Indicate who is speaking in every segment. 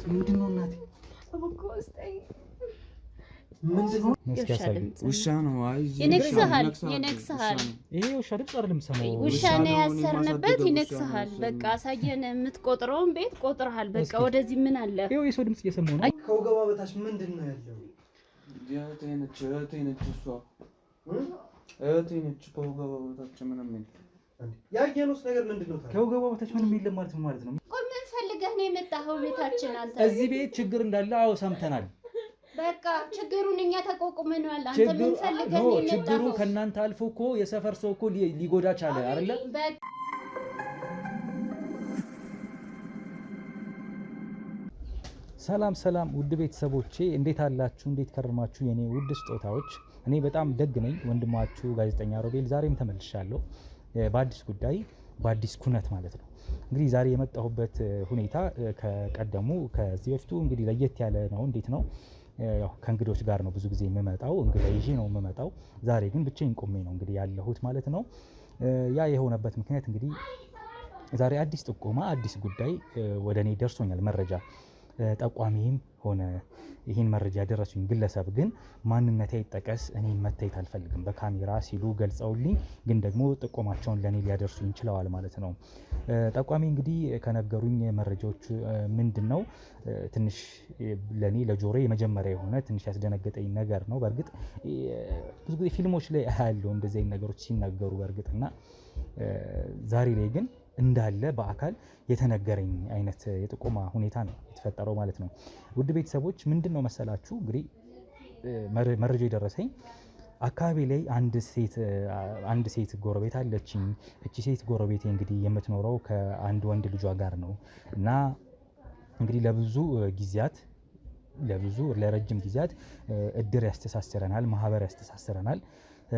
Speaker 1: ምንድነው እናቴ? ምንድነው? ውሻ ነው። አይ
Speaker 2: ይነክስሃል።
Speaker 1: ይሄ ውሻ ድምፅ አይደለም ሰማው።
Speaker 2: ውሻ ነው ያሰርንበት። ይነክስሃል። በቃ አሳየን። የምትቆጥረውን ቤት ቆጥረሃል። በቃ ወደዚህ ምን አለ?
Speaker 1: ይሄው የሰው ድምፅ እየሰማሁ ነው።
Speaker 3: ከወገቧ በታች ምንድነው ያለው?
Speaker 4: እህቴ ነች እሷ እህቴ ነች። ከወገቧ በታች ምንም የለም።
Speaker 3: ያየነውስ ነገር ምንድነው?
Speaker 1: ከወገቧ በታች ምንም የለም ማለት ነው ማለት ነው።
Speaker 2: ቆይ ምን ፈልገህ ነው የመጣኸው ቤታችን? አንተ
Speaker 1: እዚህ ቤት ችግር እንዳለ አዎ ሰምተናል።
Speaker 2: በቃ ችግሩን እኛ ተቋቁመናል። አንተ ምን ፈልገህ ነው የመጣኸው?
Speaker 1: ችግሩ ከእናንተ አልፎ እኮ የሰፈር ሰው እኮ ሊጎዳ ቻለ አይደለ? ሰላም ሰላም ውድ ቤተሰቦቼ እንዴት አላችሁ? እንዴት ከረማችሁ? የኔ ውድ ስጦታዎች፣ እኔ በጣም ደግ ነኝ። ወንድማችሁ ጋዜጠኛ ሮቤል ዛሬም ተመልሻለሁ በአዲስ ጉዳይ በአዲስ ኩነት ማለት ነው። እንግዲህ ዛሬ የመጣሁበት ሁኔታ ከቀደሙ ከዚህ በፊቱ እንግዲህ ለየት ያለ ነው። እንዴት ነው? ያው ከእንግዶች ጋር ነው ብዙ ጊዜ የምመጣው፣ እንግዳ ይዤ ነው የምመጣው። ዛሬ ግን ብቻዬን ቆሜ ነው እንግዲህ ያለሁት ማለት ነው። ያ የሆነበት ምክንያት እንግዲህ ዛሬ አዲስ ጥቆማ አዲስ ጉዳይ ወደ እኔ ደርሶኛል መረጃ። ጠቋሚም ሆነ ይህን መረጃ ያደረሱኝ ግለሰብ ግን ማንነቴ አይጠቀስ፣ እኔን መታየት አልፈልግም በካሜራ ሲሉ ገልጸውልኝ፣ ግን ደግሞ ጥቆማቸውን ለእኔ ሊያደርሱኝ ችለዋል ማለት ነው። ጠቋሚ እንግዲህ ከነገሩኝ መረጃዎች ምንድን ነው ትንሽ ለእኔ ለጆሮ የመጀመሪያ የሆነ ትንሽ ያስደነገጠኝ ነገር ነው። በእርግጥ ብዙ ጊዜ ፊልሞች ላይ ያለው እንደዚህ አይነት ነገሮች ሲናገሩ በእርግጥና ዛሬ ላይ ግን እንዳለ በአካል የተነገረኝ አይነት የጥቆማ ሁኔታ ነው የተፈጠረው ማለት ነው። ውድ ቤተሰቦች ምንድነው መሰላችሁ እንግዲህ መረጃ የደረሰኝ አካባቢ ላይ አንድ ሴት ጎረቤት አለችኝ። እቺ ሴት ጎረቤቴ እንግዲህ የምትኖረው ከአንድ ወንድ ልጇ ጋር ነው እና እንግዲህ ለረጅም ጊዜያት እድር ያስተሳስረናል፣ ማህበር ያስተሳስረናል።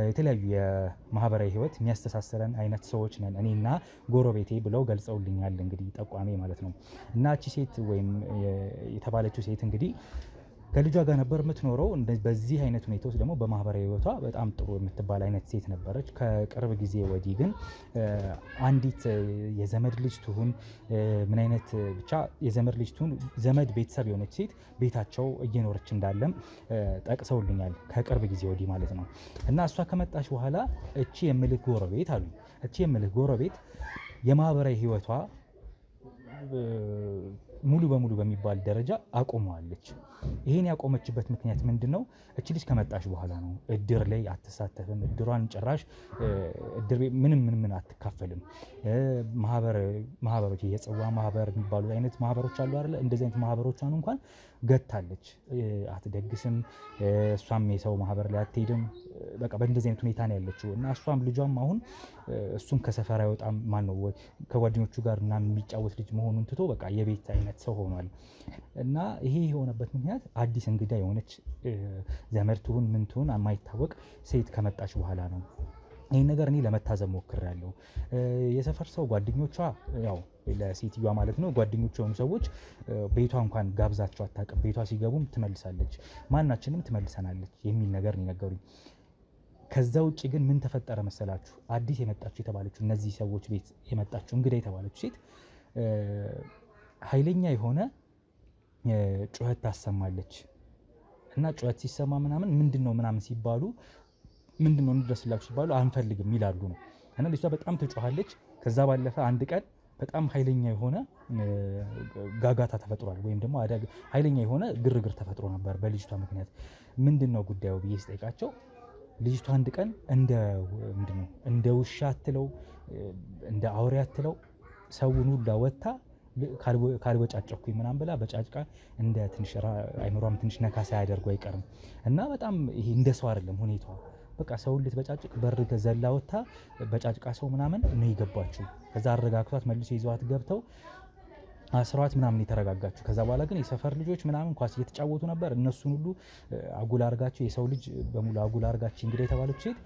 Speaker 1: የተለያዩ የማህበራዊ ህይወት የሚያስተሳስረን አይነት ሰዎች ነን እኔና ጎረቤቴ ብለው ገልጸውልኛል እንግዲህ ጠቋሚ ማለት ነው። እና እቺ ሴት ወይም የተባለችው ሴት እንግዲህ ከልጇ ጋር ነበር የምትኖረው። በዚህ አይነት ሁኔታ ውስጥ ደግሞ በማህበራዊ ህይወቷ በጣም ጥሩ የምትባል አይነት ሴት ነበረች። ከቅርብ ጊዜ ወዲህ ግን አንዲት የዘመድ ልጅ ትሁን ምን አይነት ብቻ የዘመድ ልጅ ትሁን ዘመድ ቤተሰብ የሆነች ሴት ቤታቸው እየኖረች እንዳለም ጠቅሰውልኛል ከቅርብ ጊዜ ወዲህ ማለት ነው። እና እሷ ከመጣች በኋላ እቺ የምልህ ጎረቤት የማህበራዊ ህይወቷ ሙሉ በሙሉ በሚባል ደረጃ አቆመዋለች። ይሄን ያቆመችበት ምክንያት ምንድነው? እቺ ልጅ ከመጣች በኋላ ነው። እድር ላይ አትሳተፍም። እድሯን ጭራሽ እድር ምን አትካፈልም። ማህበሮች የጽዋ ማህበር የሚባሉ አይነት ማህበሮች አሉ አይደል? እንደዚህ አይነት ማህበሮቿን እንኳን ገታለች። አትደግስም። እሷም የሰው ማህበር ላይ አትሄድም። በቃ በእንደዚህ አይነት ሁኔታ ነው ያለችው እና እሷም ልጇም አሁን እሱም ከሰፈር አይወጣም። ማነው ከጓደኞቹ ጋር ምናምን የሚጫወት ልጅ መሆኑን ትቶ በቃ የቤት አይነት ሰው ሆኗል። እና ይሄ የሆነበት ምክንያት አዲስ እንግዳ የሆነች ዘመድ ትሁን ምን ትሁን የማይታወቅ ሴት ከመጣች በኋላ ነው። ይህን ነገር እኔ ለመታዘብ ሞክሬያለሁ። የሰፈር ሰው ጓደኞቿ ያው ለሴትዮዋ ማለት ነው ጓደኞቿ የሆኑ ሰዎች ቤቷ እንኳን ጋብዛቸው አታውቅም። ቤቷ ሲገቡም ትመልሳለች፣ ማናችንም ትመልሰናለች የሚል ነገር ነው የነገሩኝ። ከዛ ውጭ ግን ምን ተፈጠረ መሰላችሁ? አዲስ የመጣችው የተባለችው እነዚህ ሰዎች ቤት የመጣችው እንግዳ የተባለችው ሴት ኃይለኛ የሆነ ጩኸት ታሰማለች እና ጩኸት ሲሰማ ምንድነው ምናምን ሲባሉ ምንድነው እንድረስላችሁ ሲባሉ አንፈልግም ይላሉ ነው። እና ልጅቷ በጣም ትጮኻለች። ከዛ ባለፈ አንድ ቀን በጣም ኃይለኛ የሆነ ጋጋታ ተፈጥሯል፣ ወይም ደግሞ ኃይለኛ የሆነ ግርግር ተፈጥሮ ነበር በልጅቷ ምክንያት። ምንድነው ጉዳዩ ብዬ ስጠይቃቸው ልጅቷ አንድ ቀን እንደ ውሻ አትለው እንደ አውሬ አትለው ሰውን ሁላ ወጥታ ካልበጫጨኩኝ ምናምን ብላ በጫጭቃ እንደ ትንሽ አይምሯም ትንሽ ነካ ሳያደርጉ አይቀርም። እና በጣም ይሄ እንደ ሰው አይደለም ሁኔታዋ። በቃ ሰውን ልትበጫጭቅ በር ዘላ ወጥታ በጫጭቃ ሰው ምናምን ነው የገባችው። ከዛ አረጋግቷት መልሶ ይዘዋት ገብተው አስሯት ምናምን የተረጋጋችሁ። ከዛ በኋላ ግን የሰፈር ልጆች ምናምን ኳስ እየተጫወቱ ነበር። እነሱን ሁሉ አጉል አርጋቸው የሰው ልጅ በሙሉ አጉል አርጋችሁ እንግዲህ የተባለች ሴት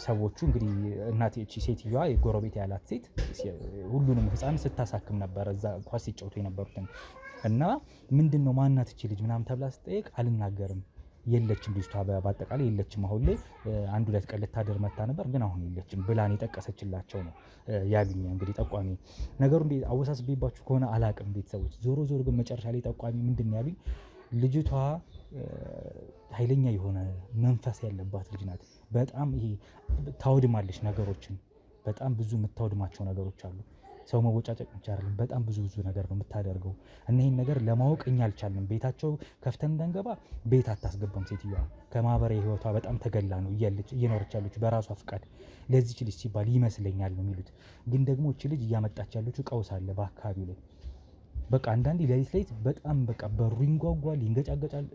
Speaker 1: ሰዎቹ እንግዲህ እናቴ እቺ ሴትዮዋ የጎረቤት ያላት ሴት ሁሉንም ህፃን ስታሳክም ነበር እዛ ኳስ ሲጫወቱ የነበሩትን። እና ምንድነው ማናት እቺ ልጅ ምናምን ተብላ ስትጠይቅ አልናገርም የለችም ልጅቷ በአጠቃላይ የለችም። አሁን ላይ አንድ ሁለት ቀን ልታደር መታ ነበር ግን አሁን የለችም ብላን የጠቀሰችላቸው ነው ያሉኝ። እንግዲህ ጠቋሚ ነገሩ እንዴት አወሳስቤባችሁ ከሆነ አላቅም ቤተሰቦች። ዞሮ ግን መጨረሻ ላይ ጠቋሚ ምንድን ያሉኝ ልጅቷ ኃይለኛ የሆነ መንፈስ ያለባት ልጅ ናት። በጣም ይሄ ታወድማለች ነገሮችን። በጣም ብዙ የምታወድማቸው ነገሮች አሉ። ሰው መወጫጨቅ ብቻ አይደለም፣ በጣም ብዙ ነገር ነው የምታደርገው። እና ይሄን ነገር ለማወቅ እኛ አልቻልንም። ቤታቸው ከፍተን እንዳንገባ ቤት አታስገባም ሴትዮዋ። ከማህበራዊ ህይወቷ በጣም ተገላ ነው እየኖረች ያለች በራሷ ፍቃድ ለዚች ልጅ ሲባል ይመስለኛል ነው የሚሉት። ግን ደግሞ እቺ ልጅ እያመጣች ያለችው ቀውስ አለ በአካባቢው ላይ። በቃ አንዳንዴ ሌሊት በጣም በቃ በሩ ይንጓጓል፣ ይንገጫገጫል።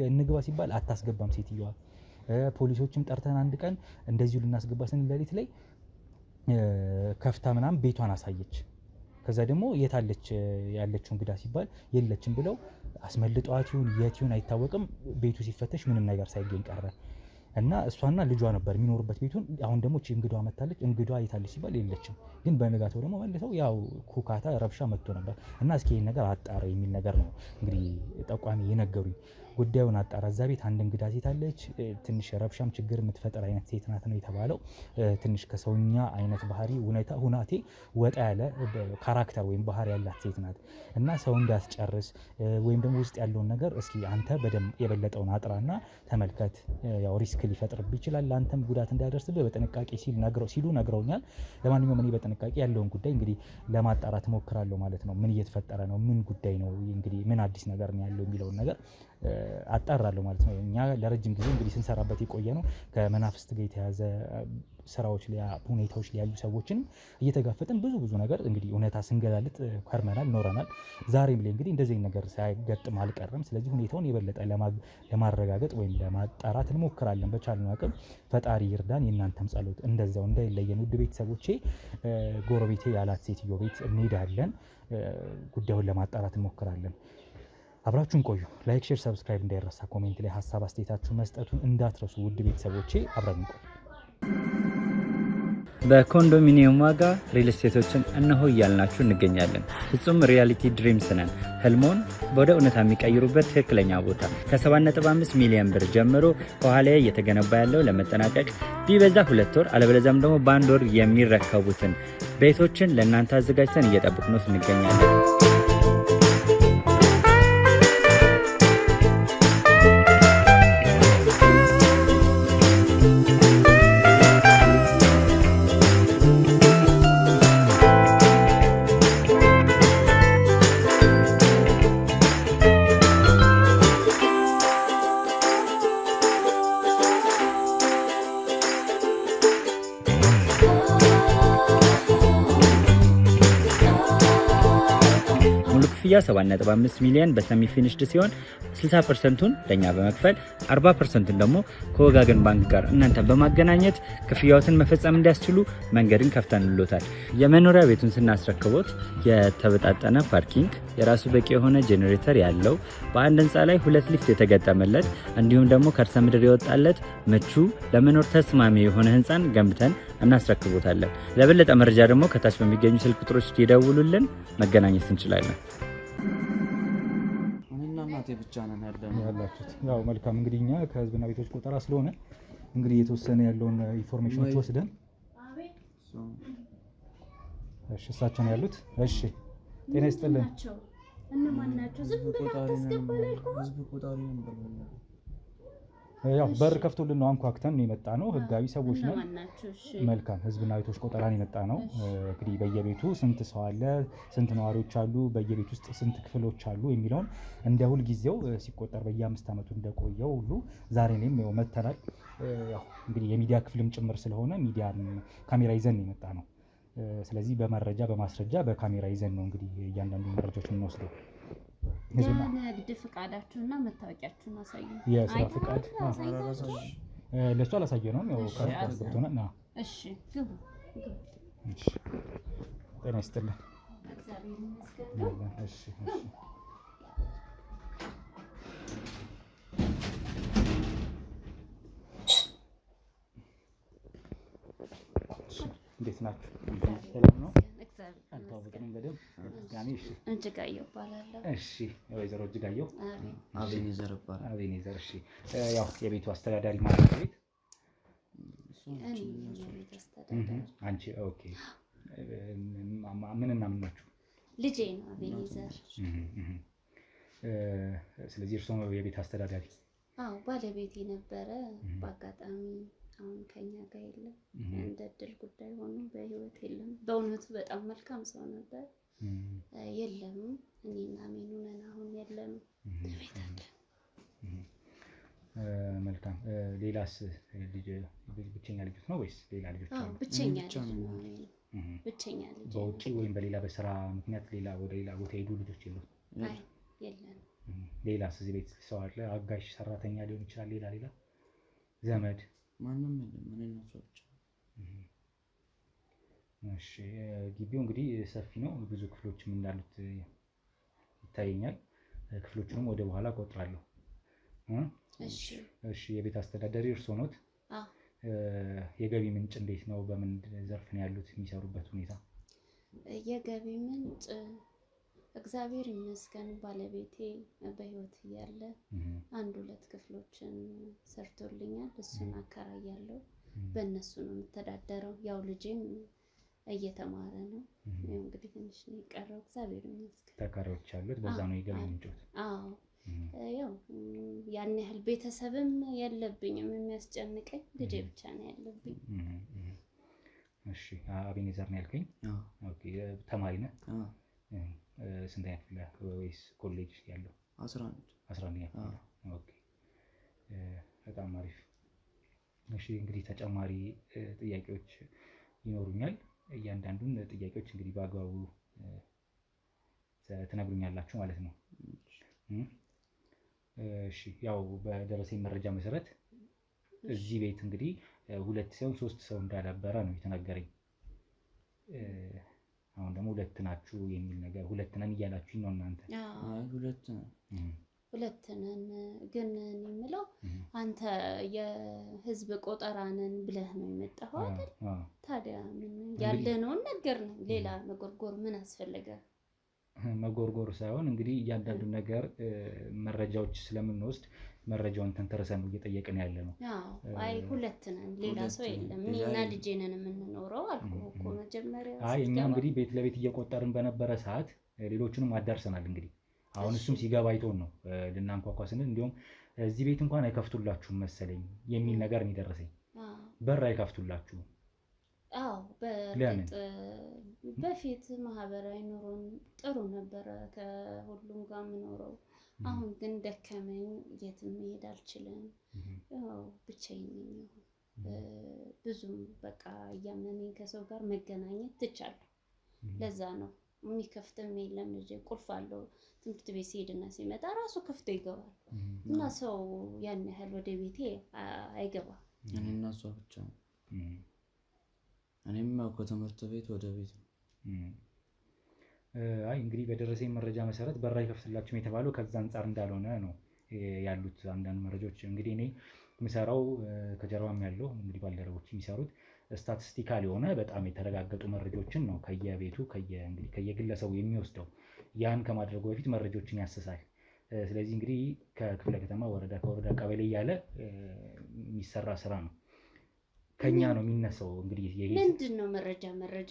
Speaker 1: እንግባ ሲባል አታስገባም ሴትዮዋ። ፖሊሶችም ጠርተን አንድ ቀን እንደዚሁ ልናስገባ ስንል ሌሊት ላይ ከፍታ ምናምን ቤቷን አሳየች። ከዛ ደግሞ የታለች ያለችው እንግዳ ሲባል የለችም ብለው አስመልጧት ይሁን የት ይሁን አይታወቅም። ቤቱ ሲፈተሽ ምንም ነገር ሳይገኝ ቀረ እና እሷና ልጇ ነበር የሚኖሩበት ቤቱን። አሁን ደግሞ እቺ እንግዷ መታለች። እንግዷ የታለች ሲባል የለችም። ግን በንጋታው ደግሞ መልሰው ያው ኩካታ ረብሻ መጥቶ ነበር እና እስኪ ይሄን ነገር አጣራ የሚል ነገር ነው እንግዲህ ጠቋሚ የነገሩኝ። ጉዳዩን አጣራ። እዛ ቤት አንድ እንግዳ ሴት አለች። ትንሽ ረብሻም ችግር የምትፈጥር አይነት ሴት ናት ነው የተባለው። ትንሽ ከሰውኛ አይነት ባህሪ ሁናቴ ወጣ ያለ ካራክተር ወይም ባህሪ ያላት ሴት ናት እና ሰው እንዳትጨርስ ወይም ደግሞ ውስጥ ያለውን ነገር እስኪ አንተ በደንብ የበለጠውን አጥራና ተመልከት። ያው ሪስክ ሊፈጥርብህ ይችላል፣ ለአንተም ጉዳት እንዳያደርስብህ በጥንቃቄ ሲሉ ነግረውኛል። ለማንኛውም እኔ በጥንቃቄ ያለውን ጉዳይ እንግዲህ ለማጣራት እሞክራለሁ ማለት ነው። ምን እየተፈጠረ ነው፣ ምን ጉዳይ ነው እንግዲህ ምን አዲስ ነገር ነው ያለው የሚለውን ነገር አጣራለሁ ማለት ነው። እኛ ለረጅም ጊዜ እንግዲህ ስንሰራበት የቆየ ነው ከመናፍስት ጋር የተያዘ ስራዎች ላይ ሁኔታዎች ላይ ያሉ ሰዎችን እየተጋፈጥን ብዙ ነገር እንግዲህ እውነታ ስንገላልጥ ከርመናል ኖረናል። ዛሬም ላይ እንግዲህ እንደዚህ ነገር ሳይገጥም አልቀረም። ስለዚህ ሁኔታውን የበለጠ ለማረጋገጥ ወይም ለማጣራት እንሞክራለን በቻልነው አቅም። ፈጣሪ ይርዳን። የእናንተም ጸሎት እንደዛው እንዳይለየን ውድ ቤተሰቦቼ። ጎረቤቴ ያላት ሴትዮ ቤት እንሄዳለን። ጉዳዩን ለማጣራት እንሞክራለን። አብራችሁን ቆዩ። ላይክ፣ ሼር፣ ሰብስክራይብ እንዳይረሳ። ኮሜንት ላይ ሀሳብ አስተያየታችሁን መስጠቱን እንዳትረሱ ውድ ቤተሰቦቼ። አብረን ቆዩ።
Speaker 5: በኮንዶሚኒየም ዋጋ ሪል ስቴቶችን እነሆ እያልናችሁ እንገኛለን። ፍጹም ሪያሊቲ ድሪምስ ነን። ህልሞን ወደ እውነታ የሚቀይሩበት ትክክለኛ ቦታ ከ7.5 ሚሊዮን ብር ጀምሮ ከኋላ እየተገነባ ያለው ለመጠናቀቅ ቢበዛ 2 ወር አለበለዚያም ደግሞ በ1 ወር የሚረከቡትን ቤቶችን ለእናንተ አዘጋጅተን እየጠበቅነው እንገኛለን። ክፍያ 7.5 ሚሊዮን በሰሚ ፊኒሽድ ሲሆን 60%ቱን ለኛ በመክፈል 40%ቱን ደግሞ ከወጋገን ባንክ ጋር እናንተ በማገናኘት ክፍያዎትን መፈጸም እንዲያስችሉ መንገድን ከፍተንልዎታል። የመኖሪያ ቤቱን ስናስረክቦት የተበጣጠነ ፓርኪንግ፣ የራሱ በቂ የሆነ ጄኔሬተር ያለው በአንድ ህንፃ ላይ 2 ሊፍት የተገጠመለት እንዲሁም ደግሞ ከርሰ ምድር የወጣለት ምቹ ለመኖር ተስማሚ የሆነ ህንፃን ገንብተን እናስረክቦታለን። ለበለጠ መረጃ ደግሞ ከታች በሚገኙ ስልክ ቁጥሮች ይደውሉልን፣ መገናኘት እንችላለን።
Speaker 4: ብቻ ነን ያላችሁት።
Speaker 1: ያው መልካም እንግዲህ እኛ ከህዝብና ቤቶች ቆጠራ ስለሆነ እንግዲህ የተወሰነ ያለውን ኢንፎርሜሽኖች ወስደን እሺ፣ እሳቸው ነው ያሉት። እሺ፣ ጤና ይስጥልን።
Speaker 2: እነማን ናቸው? ዝም ብለህ አታስገባለህ እኮ
Speaker 4: ህዝብ ቆጣሪ ነበር።
Speaker 1: ያው በር ከፍቶልን ነው አንኳክተን ነው የመጣ ነው። ህጋዊ ሰዎች ነን። መልካም ህዝብና ቤቶች ቆጠራ ነው የመጣ ነው። እንግዲህ በየቤቱ ስንት ሰው አለ፣ ስንት ነዋሪዎች አሉ፣ በየቤት ውስጥ ስንት ክፍሎች አሉ የሚለውን እንደ ሁል ጊዜው ሲቆጠር በየ5 ዓመቱ እንደቆየው ሁሉ ዛሬ እኔም ያው መተናል። ያው እንግዲህ የሚዲያ ክፍልም ጭምር ስለሆነ ሚዲያ ካሜራ ይዘን ነው የመጣ ነው። ስለዚህ በመረጃ በማስረጃ በካሜራ ይዘን ነው እንግዲህ እያንዳንዱ መረጃዎች የምንወስደው።
Speaker 2: የንግድ ፍቃዳችሁና መታወቂያችሁን አሳዩ።
Speaker 1: የስራ ፍቃድ ለእሱ አላሳየነውም። ያው ካርቶና
Speaker 2: እሺ፣ ግቡ።
Speaker 1: እሺ፣ ጤና ይስጥልን።
Speaker 2: እግዚአብሔር ይመስገን።
Speaker 1: እሺ፣ እንዴት ናችሁ? ሰላም ነው? አልተዋወቅንም በደምብ ጋሚ። እሺ
Speaker 2: እጅጋየሁ እባላለሁ።
Speaker 1: እሺ ወይዘሮ እጅጋየሁ
Speaker 4: አቤኔዘር ይባላል።
Speaker 1: አቤኔዘር። እሺ ያው የቤቱ አስተዳዳሪ ማለት ቤት አንቺ? ኦኬ። ምንና ምን ናችሁ?
Speaker 2: ልጄ ነው አቤኔዘር።
Speaker 1: ስለዚህ እርስዎ ነው የቤት አስተዳዳሪ?
Speaker 2: አዎ ባለቤቴ ነበረ። በአጋጣሚ አሁን ከኛ ጋር የለም። እንደ እድል ጉዳይ ሆኖ በህይወት የለም። በእውነቱ በጣም መልካም ሰው ነበር። የለም። እኔና አሜኑ ነን አሁን የለም።
Speaker 1: መልካም። ሌላስ ብቸኛ ልጆች ነው ወይስ ሌላ ልጆች አሉ?
Speaker 2: ብቸኛ ልጅ ነው። ብቸኛ ልጅ።
Speaker 1: በውጪ ወይም በሌላ በስራ ምክንያት ወደ ሌላ ቦታ ሄዱ ልጆች የሉም?
Speaker 2: አይ የለም።
Speaker 1: ሌላስ እዚህ ቤት ሰው አለ? አጋዥ ሰራተኛ ሊሆን ይችላል። ሌላ ዘመድ?
Speaker 4: ማንም የለም። ምን ነው ሰው ብቻ።
Speaker 1: እሺ ግቢው እንግዲህ ሰፊ ነው። ብዙ ክፍሎችም እንዳሉት ይታየኛል። ክፍሎቹንም ወደ በኋላ ቆጥራለሁ። እሺ የቤት አስተዳዳሪ እርስዎ ኖት? የገቢ ምንጭ እንዴት ነው? በምን ዘርፍ ነው ያሉት? የሚሰሩበት ሁኔታ?
Speaker 2: የገቢ ምንጭ እግዚአብሔር ይመስገን ባለቤቴ በህይወት እያለ 1-2 ክፍሎችን ሰርቶልኛል። እሱን አከራያለሁ። በእነሱ ነው የምተዳደረው። ያው ልጄም እየተማረ ነው። እንግዲህ ትንሽ ነው የቀረው። እግዚአብሔር ይመስገን።
Speaker 1: ተካሪዎች አሉት። በዛ ነው የገቢ ምንጮት?
Speaker 2: አዎ ያው ያን ያህል ቤተሰብም የለብኝም የሚያስጨንቀኝ፣ ልጄ ብቻ ነው ያለብኝ።
Speaker 1: እሺ አቤኔዘር ነው ያልከኝ? ኦኬ። ተማሪ ነህ? ስንተኛ ክፍል ወይስ ኮሌጅ ያለው? 11ኛ ክፍል። ኦኬ በጣም አሪፍ። እሺ እንግዲህ ተጨማሪ ጥያቄዎች ይኖሩኛል። እያንዳንዱን ጥያቄዎች እንግዲህ በአግባቡ ትነግሩኛላችሁ ማለት ነው። እሺ ያው በደረሰኝ መረጃ መሰረት እዚህ ቤት እንግዲህ 2 ሳይሆን 3 ሰው እንዳነበረ ነው የተነገረኝ። አሁን ደግሞ 2 ናችሁ የሚል ነገር 2 ነን እያላችሁኝ ነው እናንተ?
Speaker 4: አይ 2 ነን።
Speaker 2: 2 ነን ግን የምለው አንተ የህዝብ ቆጠራ ነን ብለህ ነው የመጣኸው አይደል? ታዲያ ምን ያለነውን ነገር ነው። ሌላ መጎርጎር ምን አስፈልገ?
Speaker 1: መጎርጎር ሳይሆን እንግዲህ እያንዳንዱ ነገር መረጃዎች ስለምንወስድ መረጃውን ተንተርሰን እየጠየቅን ያለ ነው።
Speaker 2: አይ 2 ነን፣ ሌላ ሰው የለም። እኔና ልጄ ነን የምንኖረው አልኩህ እኮ መጀመሪያ።
Speaker 1: አይ እኛ እንግዲህ ቤት ለቤት እየቆጠርን በነበረ ሰዓት ሌሎቹንም አዳርሰናል። እንግዲህ አሁን እሱም ሲገባ አይቶን ነው ልናንኳኳ ስንል እንዲሁም እዚህ ቤት እንኳን አይከፍቱላችሁም መሰለኝ የሚል ነገር ነው የደረሰኝ። በር አይከፍቱላችሁም?
Speaker 2: አዎ በእርግጥ በፊት ማህበራዊ ኑሮን ጥሩ ነበረ ከሁሉም ጋር የምኖረው። አሁን ግን ደከመኝ፣ የትም መሄድ አልችልም። ያው ብቻዬን ነኝ። ብዙም በቃ እያመመኝ ከሰው ጋር መገናኘት ትቻለሁ። ለዛ ነው የሚከፍትም የለም። ልጄ ቁልፍ አለው። ትምህርት ቤት ሲሄድና ሲመጣ ራሱ ከፍቶ ይገባል እና ሰው ያን ያህል ወደ ቤቴ አይገባም።
Speaker 4: እኔና እሷ ብቻ ነው። እኔም ከትምህርት ቤት ወደ ቤት ነው።
Speaker 1: አይ እንግዲህ በደረሰኝ መረጃ መሰረት በር አይከፍትላችሁም የተባለው ከዛ አንጻር እንዳልሆነ ነው ያሉት አንዳንድ መረጃዎች። እንግዲህ እኔ የምሰራው ከጀርባም ያለው እንግዲህ ባልደረቦች የሚሰሩት ስታቲስቲካል የሆነ በጣም የተረጋገጡ መረጃዎችን ነው ከየቤቱ እንግዲህ ከየግለሰቡ የሚወስደው። ያን ከማድረጉ በፊት መረጃዎችን ያሰሳል። ስለዚህ እንግዲህ ከክፍለ ከተማ ወረዳ፣ ከወረዳ ቀበሌ እያለ የሚሰራ ስራ ነው። ከኛ ነው የሚነሳው። እንግዲህ ይሄ
Speaker 2: ምንድን ነው መረጃ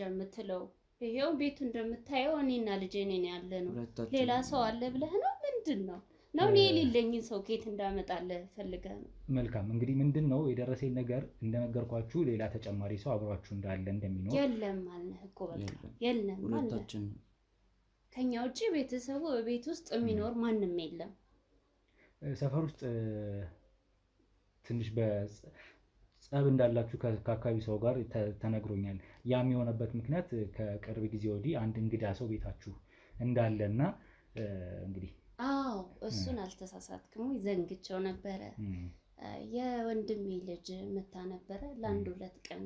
Speaker 2: የምትለው? ይሄው ቤቱ እንደምታየው እኔና ልጄ ነን ያለ ነው። ሌላ ሰው አለ ብለህ ነው? ምንድን ነው እኔ የሌለኝን ሰው ኬት እንዳመጣልህ ፈልገህ ነው?
Speaker 1: መልካም እንግዲህ ምንድን ነው የደረሰኝ ነገር እንደነገርኳችሁ ሌላ ተጨማሪ ሰው አብሯችሁ እንዳለ እንደሚኖር።
Speaker 2: የለም አልነህ እኮ በቃ የለም ማለት ከኛ ውጪ ቤተሰቡ ቤት ውስጥ የሚኖር ማንም የለም።
Speaker 1: ሰፈር ውስጥ ትንሽ ጸብ እንዳላችሁ ከአካባቢ ሰው ጋር ተነግሮኛል። ያም የሆነበት ምክንያት ከቅርብ ጊዜ ወዲህ አንድ እንግዳ ሰው ቤታችሁ እንዳለና እንግዲህ
Speaker 2: አዎ እሱን አልተሳሳትክም። ዘንግቸው ነበረ። የወንድሜ ልጅ መታ ነበረ ለ1-2 ቀን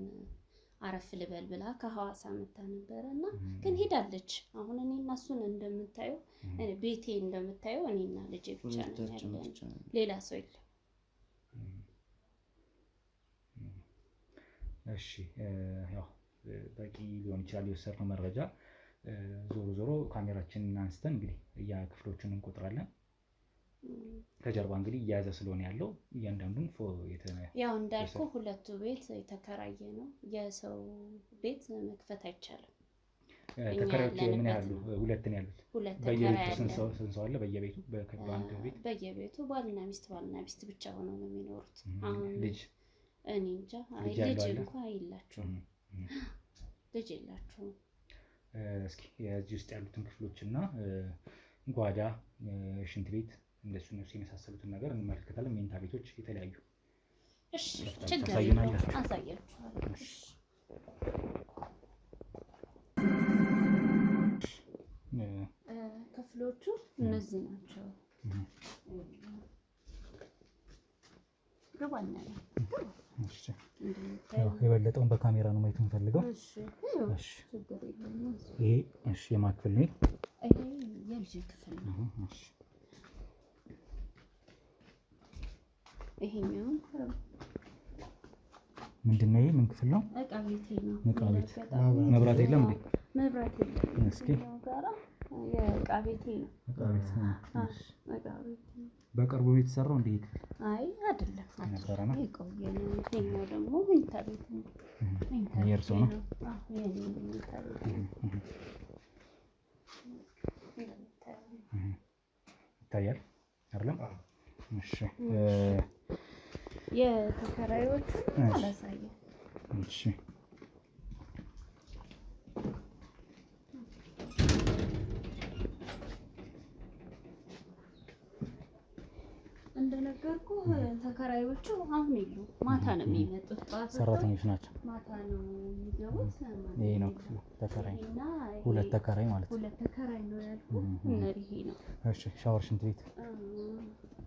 Speaker 2: አረፍ ልበል ብላ ከሐዋሳ መታ ነበረ እና ግን ሄዳለች። አሁን እኔና እሱን እንደምታየው ቤቴ እንደምታየው እኔና ልጄ ብቻ ነን ያለን፣ ሌላ ሰው የለም።
Speaker 1: እሺ ያው በቂ ሊሆን ይችላል የወሰድነው መረጃ። ዞሮ ካሜራችንን አንስተን እንግዲህ ክፍሎቹን እንቆጥራለን። ከጀርባ እንግዲህ እያያዘ ስለሆነ ያለው እያንዳንዱን
Speaker 2: ያው እንዳልኩ ሁለቱ ቤት የተከራየ ነው። የሰው ቤት መክፈት አይቻልም።
Speaker 1: ተከራዮች ምን ያህሉ? ሁለት ነው ያሉት። በየቤቱ ስንት ሰው አለ? በየቤቱ በአንድ ቤት
Speaker 2: በየቤቱ ባልና ሚስት ብቻ ሆነው ነው የሚኖሩት። አሁን
Speaker 1: ልጅ
Speaker 2: እኔ እንጃ ልጅ እንኳን የላቸውም። ልጅ የላቸውም።
Speaker 1: እስኪ የዚህ ውስጥ ያሉትን ክፍሎችና ጓዳ፣ ሽንት ቤት እንደሱ የመሳሰሉትን ነገር እንመለከታለን። ሜንታ ቤቶች የተለያዩ
Speaker 2: ችግር የለውም አሳያችኋለሁ። ክፍሎቹ እነዚህ ናቸው።
Speaker 1: የበለጠውን በካሜራ ነው ማየት የምፈልገው። ይሄ የማን ክፍል ነው?
Speaker 2: የልጅ ክፍል ነው። ይሄኛው
Speaker 1: ምንድን ነው? ምን ክፍል ነው?
Speaker 2: እቃ ቤቴ ነው።
Speaker 1: እቃ ቤት መብራት የለም እንዴ?
Speaker 2: መብራት የለም። እስኪ የእቃ ቤቴ ነው። እቃ ቤት
Speaker 1: በቅርቡ የተሰራው እንዴ?
Speaker 2: አይ አይደለም፣ የቆየ ነው። ይሄኛው ደግሞ መኝታ ቤት ነው።
Speaker 1: የእርሶ ነው?
Speaker 2: የኔ መኝታ ቤት ነው።
Speaker 1: ይታያል አይደለም? እሺ
Speaker 2: የተከራዮች አላሳየም።
Speaker 1: እሺ
Speaker 2: እንደነገርኩ ተከራዮቹ አሁን የሉም። ማታ ነው የሚመጡት።
Speaker 1: ሰራተኞች ናቸው።
Speaker 2: ማታ ነው የሚገቡት።
Speaker 1: ይሄ ነው ክፍሉ። ተከራይ ሁለት ተከራይ ማለት ነው።
Speaker 2: ሁለት ተከራይ ነው ያልኩት። ይሄ ነው።
Speaker 1: እሺ ሻወር፣ ሽንት ቤት።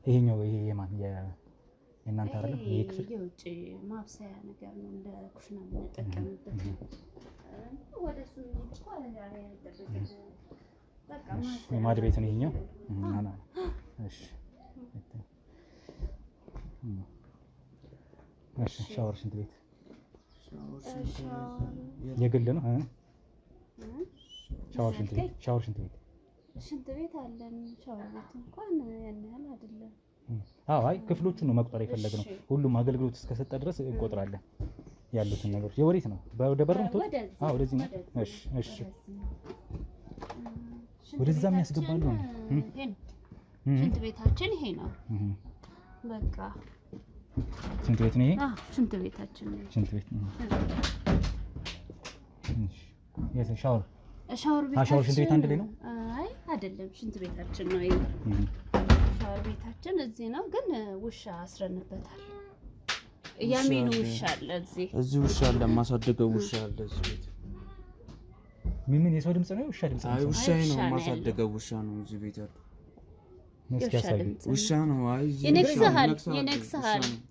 Speaker 1: ይሄኛው ይሄ የማን የእናንተ አይደለም? ይሄ ክፍል
Speaker 2: የውጭ ማብሰያ ነገር ነው። እንደ ኩሽና የምንጠቀምበት ነው። ወደሱ
Speaker 1: ማድ ቤት ነው ይሄኛው። እሺ እሺ ሻወር፣ ሽንት ቤት የግል ነው። ሻወር፣ ሽንት ቤት
Speaker 2: ሽንት ቤት አለን። ሻወር ቤት እንኳን ያን ያህል አይደለም።
Speaker 1: አይ ክፍሎቹን ነው መቁጠር የፈለግነው። ሁሉም አገልግሎት እስከሰጠ ድረስ እንቆጥራለን ያሉትን ነገሮች። የወዴት ነው? ወደ በር ነው? ወደዚህ ነው። እሺ ወደዛ የሚያስገባሉ ነው።
Speaker 2: ሽንት ቤታችን ይሄ ነው። በቃ
Speaker 1: ሽንት ቤት ነው ይሄ።
Speaker 2: ሽንት ቤታችን ነው።
Speaker 1: ሽንት ቤት ነው። እሺ ሻወር
Speaker 2: ቤታችን
Speaker 1: ሽንት ቤት አንድ ላይ ነው?
Speaker 2: አይ አይደለም፣ ሽንት ቤታችን ነው ይሄ። ሻወር ቤታችን እዚህ ነው፣ ግን ውሻ አስረንበታል። ያሜኑ ውሻ አለ
Speaker 4: እዚህ ውሻ አለ፣ የማሳደገው ውሻ አለ እዚህ ቤት።
Speaker 1: ምን የሰው ድምጽ ነው? ውሻ ድምጽ ነው?
Speaker 4: አይ ውሻ ነው፣ የማሳደገው ውሻ ነው እዚህ ቤት ያለው ውሻ ነው። አይ
Speaker 2: ይነክስሃል።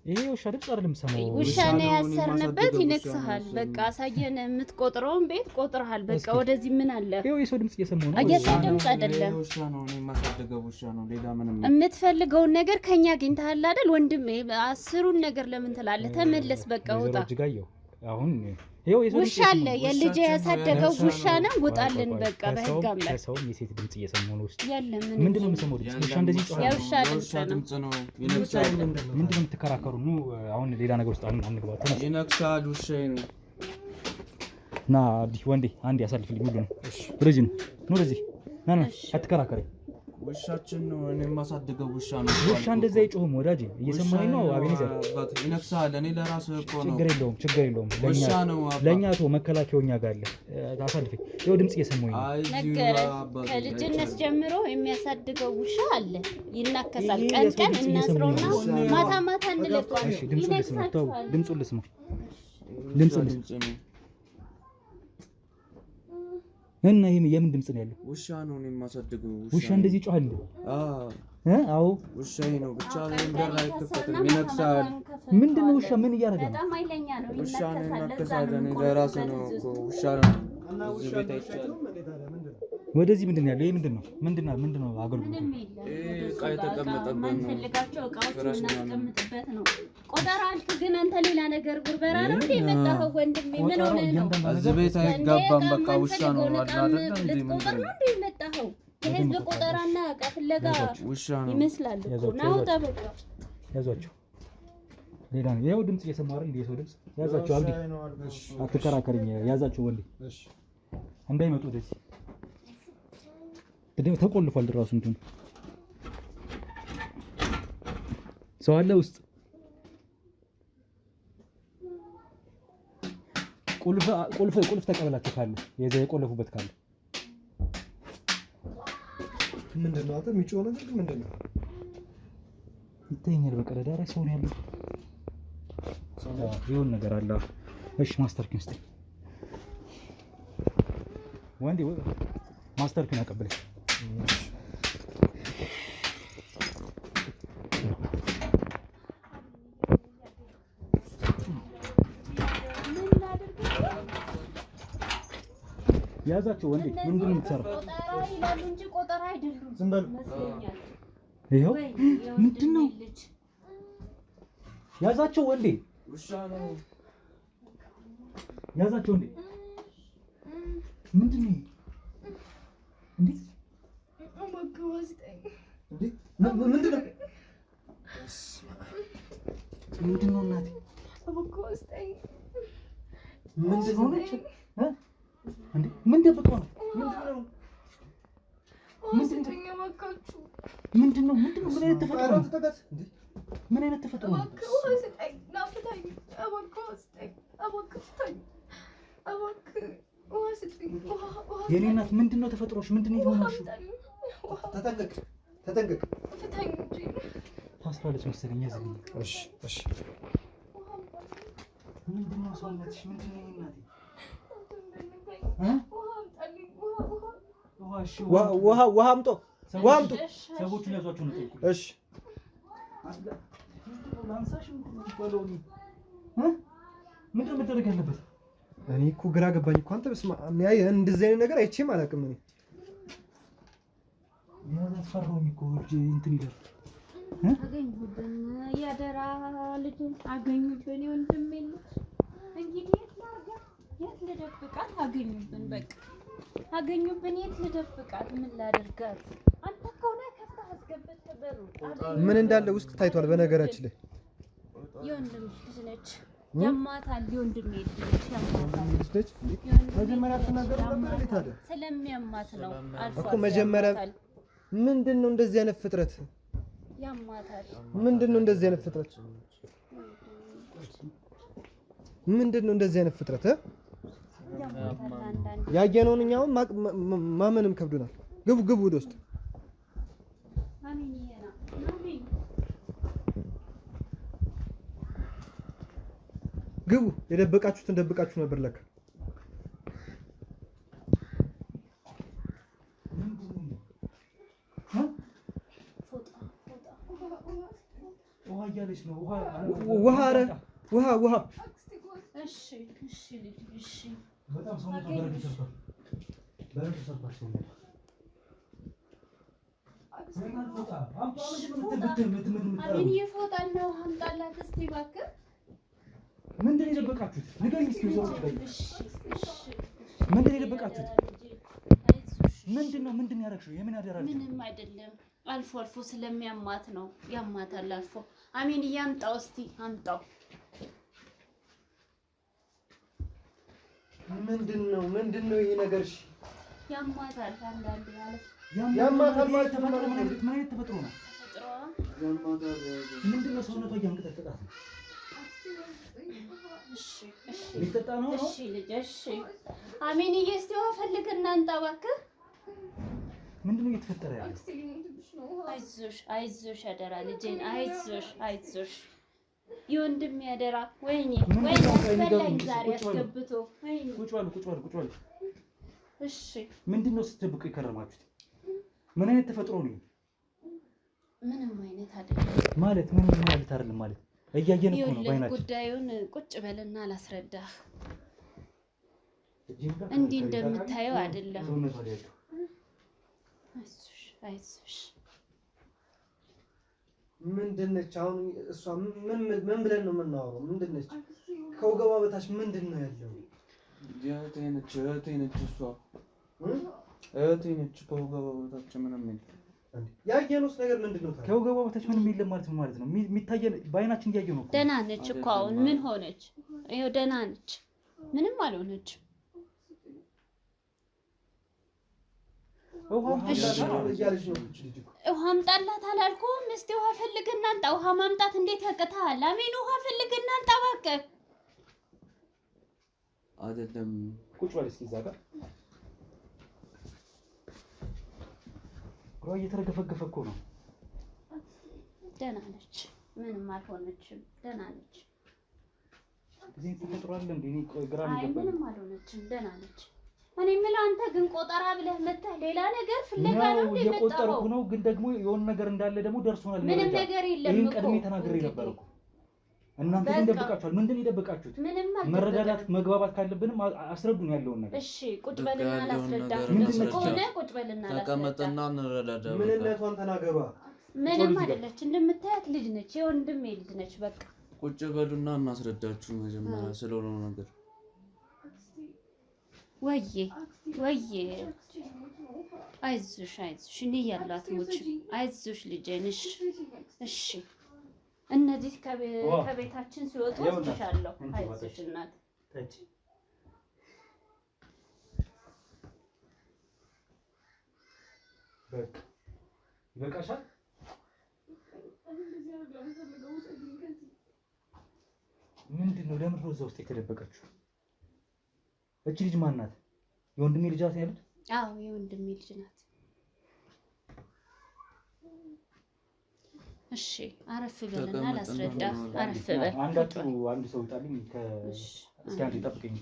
Speaker 1: ይሄ ውሻ ድምጽ አይደለም ሰማው።
Speaker 2: ውሻ ነው ያሰርንበት። ይነክስሃል። በቃ አሳየን። የምትቆጥረውን ቤት ቆጥረሃል። በቃ ወደዚህ ምን አለ?
Speaker 1: ይሄው የሰው ድምጽ እየሰማው ነው።
Speaker 2: የሰው ድምጽ አይደለም፣
Speaker 4: ውሻ ነው። እኔ የማሳደገው ውሻ ነው። ሌላ ምንም
Speaker 2: የምትፈልገውን ነገር ከኛ አግኝተሃል አይደል ወንድሜ? አስሩን ነገር ለምን ትላለህ? ተመለስ። በቃ ውጣ።
Speaker 1: አሁን ይሄው የሰው
Speaker 2: ውሻ አለ። የልጅ ያሳደገው ውሻ ነው። ውጣልን በቃ በህግ አምላክ።
Speaker 1: ሰው የሴት ድምጽ እየሰማው ነው።
Speaker 2: የለም
Speaker 1: ምንድነው የምሰማው ድምጽ? ውሻ እንደዚህ ይጮሃል።
Speaker 2: የውሻ ድምጽ ነው።
Speaker 1: ምንድነው የምትከራከሩ? ኑ አሁን ሌላ ነገር ውስጥ አንግባ።
Speaker 4: ይነክሳል። ውሻ ነው።
Speaker 1: ና አብዲ ወንዴ አንዴ ያሳልፍልኝ። ሁሉ ነው ወደዚህ ነው። ኑ ወደዚህ ና አትከራከሪ።
Speaker 4: ውሻችን ነው። እኔ የማሳደገው ውሻ ነው።
Speaker 1: ውሻ እንደዛ አይጮህም ወዳጄ። እየሰማኸኝ ነው? አቤኔዘር
Speaker 4: ይነክሳል። እኔ ለራሱ እኮ ነው።
Speaker 1: ችግር የለውም። ለኛ ቶ መከላከያው እኛ ጋር አለ። ታሳልፈኝ። ይኸው ድምጽ እየሰማሁኝ ነው።
Speaker 2: ነገር ከልጅነት ጀምሮ የሚያሳድገው ውሻ አለ። ይናከሳል። ቀን ቀን እናስረውና ማታ ማታ እንለቀዋለን።
Speaker 1: ድምጹን ልስማ። እና ይሄ የምን ድምጽ ነው ያለው?
Speaker 4: ውሻ ነው። እኔ የማሳደገው
Speaker 1: ውሻ እንደዚህ ይጮሃል? አዎ
Speaker 4: ውሻዬ ነው። ብቻ ነገር ላይ ከፈተም ይነክሳል።
Speaker 1: ምንድነው ውሻ ምን እያደረገ ነው?
Speaker 2: በጣም ኃይለኛ ነው።
Speaker 4: ውሻ ነው። ይነክሳል። እኔ ለራሱ ነው እኮ ውሻ ነው። እዚህ ቤት አይቻልም።
Speaker 1: ወደዚህ ምንድን ነው ያለው? ይሄ ምንድን ነው አገልግሎቱ?
Speaker 2: ምንም የለም።
Speaker 4: ዕቃ የተቀመጠበት ነው።
Speaker 2: የምንፈልጋቸው እቃዎች የምናስቀምጥበት ነው። ቆጠራ አልክ ግን አንተ ሌላ ነገር ጉርበራ ነው እንዴ የመጣኸው? ወንድሜ ምን ሆነህ ነው?
Speaker 4: እዚህ ቤት አይጋባም። በቃ ውሻ ነው አይደል እንዴ?
Speaker 2: ልትቆጥር ነው እንዴ የመጣኸው? የህዝብ ቆጠራና እቃ ፍለጋ
Speaker 4: ውሻ ነው
Speaker 2: ይመስላል እኮ ነው። ተበቃ
Speaker 1: ያዟቸው። ሌላ ነው ይኸው ድምጽ እየሰማሁ አይደል? የሰው ድምጽ ያዟቸው። አብዲ አትከራከርኝ። ያዛቸው ወንዴ እንዳይመጡ ወደዚህ ተቆልፏል። ራሱ እንትን ሰው አለ ውስጥ። ቁልፍ ተቀበላቸው ካለ የቆለፉበት ካለ
Speaker 3: ምንድን ነው አንተ የሚጮህ ነገር ምንድን ነው?
Speaker 1: ይተኛል በቀዳዳ ላይ ሰው ነው ያለው። ይሁን ነገር አለ። እሺ ማስተር ኪን እስቲ ወንዴ ማስተር ኪን አቀበለኝ። ያዛቸው ወንዴ ምንድን ነው የምትሰራው?
Speaker 2: ቆጠራ ይላሉ እንጂ ቆጠራ አይደሉም።
Speaker 3: ዝም በሉ።
Speaker 1: ይኸው ምንድን ነው? ያዛቸው ወንዴ
Speaker 4: ውሻ ነው።
Speaker 1: ያዛቸው ወንዴ ምንድን ነው እንዴ? ምንድን ነው እናቴ? ምን ደብቀው ነው? ምንድን ነው? ምን አይነት ተፈጥሮ ነው? ምን አይነት ተፈጥሮ ነው? የኔ እናት ምንድን ነው ተፈጥሮሽ? ምንድን ነው የሆነሽ?
Speaker 3: ተጠንቀቅ።
Speaker 1: ታስራለች መሰለኝ። ያዝልኝ።
Speaker 3: እሺ
Speaker 1: ምንድን ነው ሰውነትሽ? ምንድን ነው እናቴ?
Speaker 3: ውሃ አምጦ
Speaker 1: ሰዎቹን ያዟቸው ነው ጠይቁ።
Speaker 3: እሺ
Speaker 1: ምንድን ነው መደረግ ያለበት?
Speaker 3: እኔ እኮ ግራ ገባኝ እኮ አንተ። በስመ አብ እንደዚህ አይነት ነገር አይቼም አላውቅም እኔ።
Speaker 1: ያስፈራኝ እኮ እንትን ይላል።
Speaker 2: አገኙብን፣ ያደራ ልጅን አገኙብን። ወንድሜ እንግዲህ የት ልደብቃት? አገኙብን፣ በቃ አገኙብን። የት ልደብቃት? ምን ላደርጋት? አንተ ከሆነ ከፍታ አስገብተህ በሩ
Speaker 3: ምን እንዳለ ውስጥ ታይቷል። በነገራችን ላይ
Speaker 2: የወንድም ልጅ ነች። ያማታል። የወንድሜ ልጅ ነች። ያማታል።
Speaker 3: መጀመሪያ ተናገር ነበር ታዲያ።
Speaker 2: ስለሚያማት ነው አልፎ
Speaker 3: እኮ መጀመሪያ ምንድን ነው እንደዚህ አይነት ፍጥረት?
Speaker 2: ያማታል።
Speaker 3: ምንድን ነው እንደዚህ አይነት ፍጥረት? ምንድን ነው እንደዚህ አይነት ፍጥረት? ያየነውን እኛው ማመንም ከብዶናል። ግቡ ወደ ውስጥ። ግቡ። የደበቃችሁትን ደብቃችሁ ነበር ለካ።
Speaker 1: ውሃ እያለች ነው።
Speaker 3: ውሃ።
Speaker 2: እሺ ልጅ እሺ።
Speaker 1: በጣም ሰው ነው በረድ ሰርቷል።
Speaker 2: አብን ይፎጣል ነው። አምጣላት እስቲ እባክህ።
Speaker 1: ምንድን ነው የደበቃችሁት? ንገሪኝ እስኪ። ምንድን ነው የደበቃችሁት? ምንድን ነው ያደረግሽው? የምን አደራ?
Speaker 2: ምንም አይደለም። አልፎ አልፎ ስለሚያማት ነው። ያማታል አልፎ። አሜን ያምጣው እስቲ አምጣው።
Speaker 3: ምንድን ነው ይሄ ነገር? እሺ
Speaker 2: ያማታል። አንዳንዴ ማለት
Speaker 3: ያማታል ማለት
Speaker 1: ተፈጥሮ ምን አይነት ተፈጥሮ ነው?
Speaker 2: ተፈጥሮ
Speaker 1: ምንድን ነው? ሰውነቷ እያንቀጠቀጣት ነው። ሊጠጣ ነው።
Speaker 2: እሺ ልጅ እሺ። አሜን እስቲ ውሃ ፈልግ እናንተ እባክህ።
Speaker 1: ምንድን ነው እየተፈጠረ ያለው?
Speaker 2: አይዞሽ አደራ ልጄን፣ አይዞሽ የወንድሜ አደራ። ወይኔ በላኝ ዛሬ አስገብቶ። ወይኔ
Speaker 1: ቁጭ በሉ።
Speaker 2: እሺ
Speaker 1: ምንድን ነው ስትደብቁ የከረማችሁት? ምን አይነት ተፈጥሮ ነው?
Speaker 2: ምንም አይነት አይደለም
Speaker 1: ማለት ምን ማለት አይደለም ማለት እያየን እኮ ነው ባይናችን።
Speaker 2: ጉዳዩን ቁጭ በልና አላስረዳህ። እንዲህ እንደምታየው አይደለም። አይዞሽ
Speaker 3: ምንድን ነች አሁን እሷ ምን ብለን ነው የምናወራው? ምንድን ነች ከወገቧ በታች ምንድን ነው ያለው?
Speaker 4: እህቴ ነች እሷ እህቴ ነች። ከወገቧ በታች ምንም የለም።
Speaker 3: ያየነውስ ነገር ምንድን ነው?
Speaker 1: ከወገቧ በታች ምንም የለም ማለት ነው የሚታየን በአይናችን እያየን ነው።
Speaker 2: ደህና ነች እኮ አሁን ምን ሆነች? ይኸው ደህና ነች፣ ምንም አልሆነችም። ውሃ አምጣላት አላልኩም? እስቲ ውሃ ፈልግና አንጣ። ውሃ ማምጣት እንዴት ያቅታል? አሜን ውሃ ፈልግና አንጣ እባክህ።
Speaker 4: አይደለም
Speaker 1: ቁጭ በል እስኪ እዛ ጋር ሮይ እየተረገፈገፈ እኮ ነው።
Speaker 2: ደህና ነች፣ ምንም አልሆነችም። ደህና ነች።
Speaker 1: እዚህ ተፈጥሯል እንዴ? ግራ
Speaker 2: አይ ምንም አልሆነችም፣ ደህና ነች። እኔ የምልህ አንተ ግን ቆጠራ ብለህ መተህ ሌላ ነገር ፍለጋ ነው እንዴ?
Speaker 1: የቆጠርኩ ነው ግን ደግሞ የሆነ ነገር እንዳለ ደግሞ ደርሶናል።
Speaker 2: ምንም ነገር የለም እኮ
Speaker 1: ይሄን ቀድሜ ተናግሬ ነበር እኮ። እናንተ ግን ደብቃችኋል። ምንድን የደበቃችሁት? መረዳዳት መግባባት ካለብንም አስረዱን ያለውን ነገር።
Speaker 2: እሺ ቁጭ በልና ላስረዳ ከሆነ ቁጭ በልና ላስረዳ።
Speaker 4: ተቀመጥና እንረዳዳ።
Speaker 3: ምንነቷን ተናገሯ።
Speaker 2: ምንም አይደለች፣ እንደምታያት ልጅ ነች፣ የወንድሜ ልጅ ነች። በቃ
Speaker 4: ቁጭ በሉና እናስረዳችሁ መጀመሪያ ስለሆነው ነገር። ወዬ አይዞሽ እኔ ያላት ሞች አይዞሽ ልጄ ነሽ። እሺ እነዚህ ከቤታችን ሲወጡ ወስድሻለሁ። አይዞሽ እናት።
Speaker 1: በቃ ይበቃሻል። ምንድነው? ለምን ነው እዛ ውስጥ የተደበቀችው? እቺ ልጅ ማን ናት? የወንድሜ ልጅ ናት ያሉት?
Speaker 2: አዎ የወንድሜ ልጅ ናት። እሺ አረፍ በልና ላስረዳ። አረፍ በል።
Speaker 1: አንድ ሰው ይጣልኝ እስኪ አንዴ ጠብቀኝ።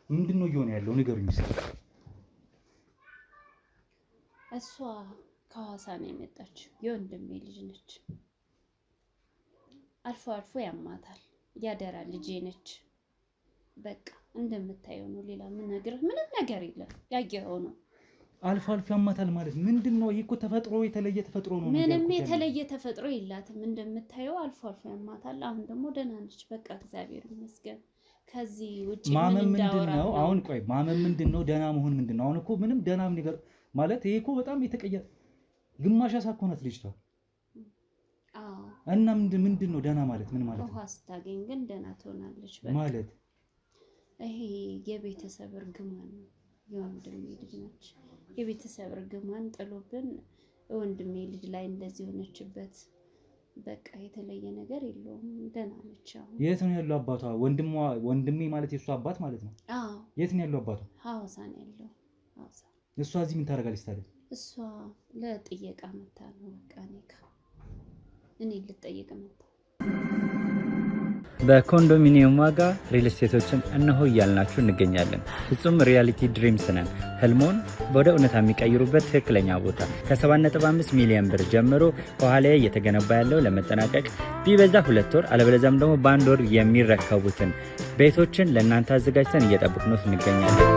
Speaker 1: ምንድነው እየሆነ ያለው? ንገሩኝ እስኪ።
Speaker 2: እሷ ከሐዋሳ ነው የመጣችው። የወንድሜ ልጅ ነች። አልፎ አልፎ ያማታል። ያደራ ልጄ ነች። በቃ እንደምታየው ነው። ሌላ ምንም ነገር የለም። ያየኸው ነው።
Speaker 1: አልፎ አልፎ ያማታል ማለት ምንድነው? ይሄ እኮ ተፈጥሮ የተለየ ተፈጥሮ ነው።
Speaker 2: ምንም የተለየ ተፈጥሮ የላትም። እንደምታየው አልፎ አልፎ ያማታል። አሁን ደግሞ ደህና ነች። በቃ እግዚአብሔር ይመስገን። ከዚህ ውጪ ምን እንዳወራው
Speaker 1: አሁን ቆይ ማመን ምንድነው? ደህና መሆን ምንድነው? አሁን እኮ ምንም ደህና ነገር ማለት ይሄ እኮ በጣም የተቀየረ ግማሽ ያሳኮናት ልጅቷ። እና ምንድነው ደህና ማለት ምን ማለት ነው?
Speaker 2: ውሃ ስታገኝ ግን ደህና ትሆናለች
Speaker 1: ማለት
Speaker 2: ይሄ የቤተሰብ እርግማን ነው። የወንድሜ ልጅ ነች። የቤተሰብ እርግማን ጥሎብን ወንድሜ ልጅ ላይ እንደዚህ ሆነችበት። በቃ የተለየ ነገር የለውም። ደህና ነች። አሁን
Speaker 1: የት ነው ያለው አባቷ? ወንድሜ ማለት የእሱ አባት ማለት ነው?
Speaker 2: አዎ።
Speaker 1: የት ነው ያለው አባቷ?
Speaker 2: ሐዋሳ ነው ያለው። ሐዋሳ።
Speaker 1: እሷ እዚህ ምን ታደርጋለች ታዲያ?
Speaker 2: እሷ ለጥየቃ መታ ነው። በቃ እኔ ልጠየቅ መጣ።
Speaker 5: በኮንዶሚኒየም ዋጋ ሪል ስቴቶችን እነሆ እያልናችሁ እንገኛለን። ፍጹም ሪያሊቲ ድሪምስ ነን። ህልሞን ወደ እውነታ የሚቀይሩበት ትክክለኛ ቦታ ከ7.5 ሚሊዮን ብር ጀምሮ ከኋላ እየተገነባ ያለው ለመጠናቀቅ ቢበዛ 2 ወር አለበለዚያም ደግሞ በ1 ወር የሚረከቡትን ቤቶችን ለእናንተ አዘጋጅተን እየጠበቅነው እንገኛለን።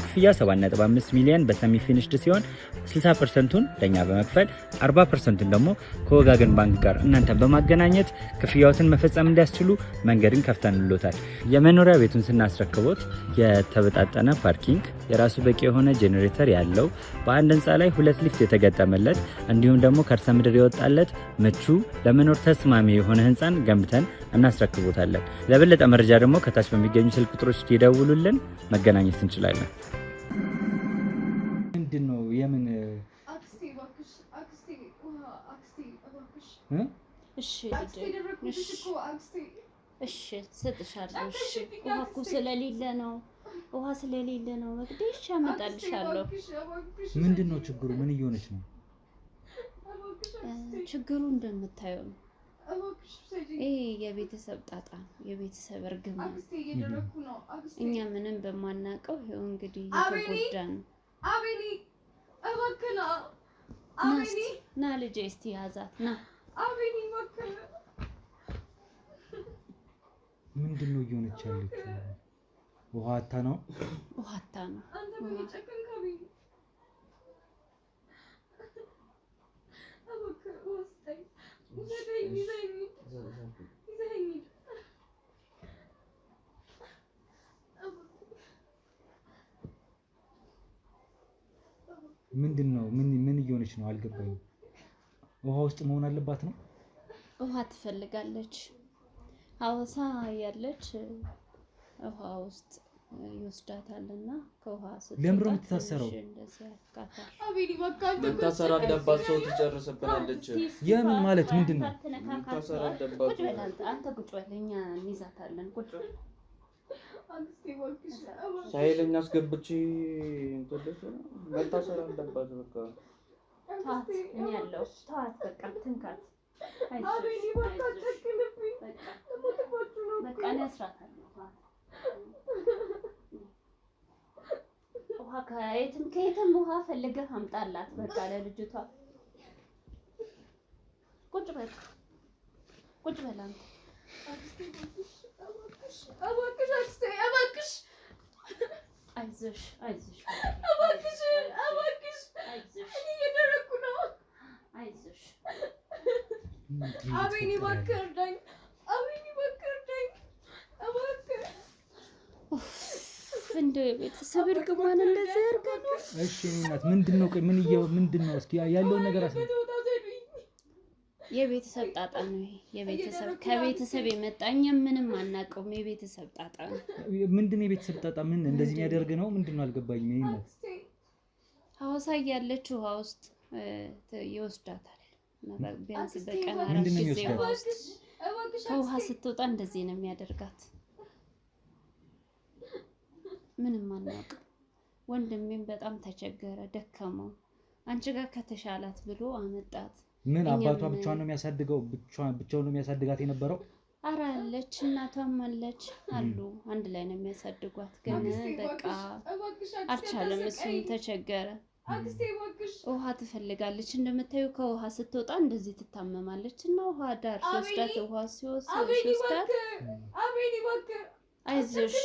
Speaker 5: ክፍያ 7.5 ሚሊዮን በሰሚ ፊኒሽድ ሲሆን 60%ቱን ለኛ በመክፈል 40%ቱን ደግሞ ከወጋገን ባንክ ጋር እናንተ በማገናኘት ክፍያዎትን መፈጸም እንዲያስችሉ መንገድን ከፍተንልዎታል። የመኖሪያ ቤቱን ስናስረክቦት የተበጣጠነ ፓርኪንግ፣ የራሱ በቂ የሆነ ጄኔሬተር ያለው በአንድ ህንፃ ላይ 2 ሊፍት የተገጠመለት እንዲሁም ደግሞ ከርሰ ምድር የወጣለት ምቹ ለመኖር ተስማሚ የሆነ ህንፃን ገንብተን እናስረክቦታለን። ለበለጠ መረጃ ደግሞ ከታች በሚገኙ ስልክ ቁጥሮች ይደውሉልን፣ መገናኘት እንችላለን።
Speaker 1: ምንድነው የምን
Speaker 6: አክስቴ እባክሽ አክስቴ
Speaker 2: እሺ ሰጥሻለሁ። እሺ ውሃ እኮ ስለሌለ ነው።
Speaker 4: ውሃ ስለሌለ ነው። መቅደሽ አመጣልሻለሁ።
Speaker 1: ምንድነው ችግሩ? ምን እየሆነች ነው?
Speaker 4: ችግሩ እንደምታየው ነው። ይሄ የቤተሰብ ጣጣ ነው፣ የቤተሰብ እርግማን። እኛ ምንም በማናውቀው ይኸው እንግዲህ እየተጎዳ ነው። ና ልጄ እስቲ ያዛት ና።
Speaker 1: ምንድነው እየሆነች ያለችው? ውሃ አታ ነው።
Speaker 4: ውሃ አታ ነው።
Speaker 1: ምንድነው? ምን እየሆነች ነው? አልገባኝም። ውሃ ውስጥ መሆን አለባት ነው?
Speaker 4: ውሃ ትፈልጋለች። ሐዋሳ ያለች ውሃ ውስጥ ይወስዳታልና ከውሃ ስትወጣ
Speaker 1: ለምሮ የምትታሰረው
Speaker 7: መታሰር አለባት። ሰው ትጨርስብናለች።
Speaker 1: የምን ማለት ምንድን ነው?
Speaker 7: መታሰር አለባት።
Speaker 4: አንተ ቁጭ በል፣ እኛ እንይዛታለን። ቁጭ በል
Speaker 7: ሳይለኛ አስገብቼ እንተደሰ መታሰር አለባት። በቃ
Speaker 4: ተዋት፣ እኔ ያለው ተዋት፣ በቃ ትንካት። በቃ እኔ አስራታለሁ። ውሃ ከየትም ውሃ ፈልገህ አምጣላት። በቃ ለልጅቷ ቁጭ በል አንተ። አይዞሽ አይዞሽ
Speaker 6: አቤኔ እባክህ እርዳኝ።
Speaker 4: እንደ ቤተሰብ እርግማን እንደዚህ ያርገን።
Speaker 1: እሺ እናት ምንድነው? ምንድነው? እስኪ ያለውን ነገር
Speaker 4: የቤተሰብ ጣጣ ነው ይሄ። ከቤተሰብ የመጣ እኛም ምንም አናውቀውም። የቤተሰብ ጣጣ ነው።
Speaker 1: ምንድነው የቤተሰብ ጣጣ? ምን እንደዚህ የሚያደርግ ነው? ምንድነው? አልገባኝም። ይሄ ነው
Speaker 4: ሐዋሳ ያለች ውሃ ውስጥ ይወስዳታል። ቢያንስ በቀን 4 ጊዜ ከውሃ ስትወጣ እንደዚህ ነው የሚያደርጋት። ምንም አናውቅም። ወንድሜም በጣም ተቸገረ፣ ደከመው። አንቺ ጋር ከተሻላት ብሎ አመጣት።
Speaker 1: ምን አባቷ ብቻዋን ነው የሚያሳድገው? ብቻውን ነው የሚያሳድጋት የነበረው?
Speaker 4: ኧረ አለች፣ እናቷም አለች አሉ። አንድ ላይ ነው የሚያሳድጓት። ግን በቃ አልቻለም፣ እሱም ተቸገረ። ውሃ ትፈልጋለች። እንደምታዩ ከውሃ ስትወጣ እንደዚህ ትታመማለች እና ውሃ ዳር ሲወስዳት ውሃ ሲወስዳት አይዞሽ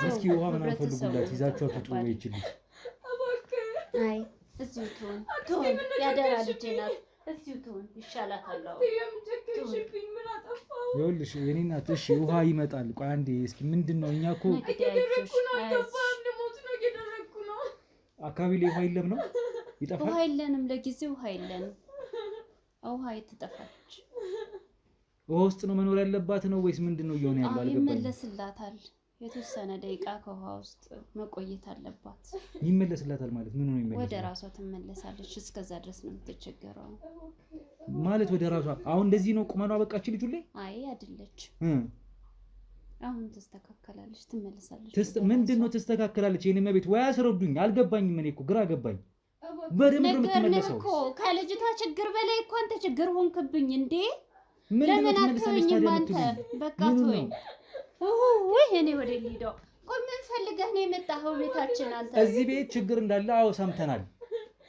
Speaker 1: እስኪ ውሃ ምናምን ፈልጉላት ይዛችሁ አትጡ ወይ ይችላል።
Speaker 4: አይ እዚሁ ትሆን ያደራ ልጄ ናት። እዚሁ ትሆን ይሻላታል።
Speaker 1: ይኸውልሽ የኔ እናት እሺ ውሃ ይመጣል። ቆይ አንዴ እስኪ ምንድነው? እኛ እኮ አካባቢ ላይ ውሃ የለም ነው? ይጠፋል?
Speaker 4: ውሃ የለንም፣ ለጊዜው ውሃ የለንም። ውሃ ትጠፋለች።
Speaker 1: ውሃ ውስጥ ነው መኖር ያለባት ነው ወይስ ምንድነው እየሆነ ያለው? አልገባኝም።
Speaker 4: ይመለስላታል። የተወሰነ ደቂቃ ከውሃ ውስጥ መቆየት አለባት።
Speaker 1: ይመለስላታል ማለት ምን ነው? ይመለስ
Speaker 4: ወደ ራሷ ትመለሳለች። እስከዛ ድረስ ነው የምትቸገረው
Speaker 1: ማለት ወደ ራሷ። አሁን እንደዚህ ነው ቁመኗ በቃች ልጁ ላይ?
Speaker 4: አይ አይደለች። አሁን ተስተካከላለች፣ ትመለሳለች።
Speaker 1: ምንድነው ተስተካከላለች? የኔ መቤት ወይ አስረዱኝ፣ አልገባኝም። እኔ እኮ ግራ ገባኝ። በደንብ ነው የምትመለሰው
Speaker 4: እኮ ከልጅቷ ችግር በላይ እኮ አንተ ችግር ሆንክብኝ እንዴ! ለምን አትተውኝም አንተ? በቃ ተወኝ። ወይ እኔ ወደ ሊዳው ቆይ፣ ምን ፈልገህ ነው የመጣኸው ቤታችን አንተ?
Speaker 1: እዚህ ቤት ችግር እንዳለ አዎ ሰምተናል።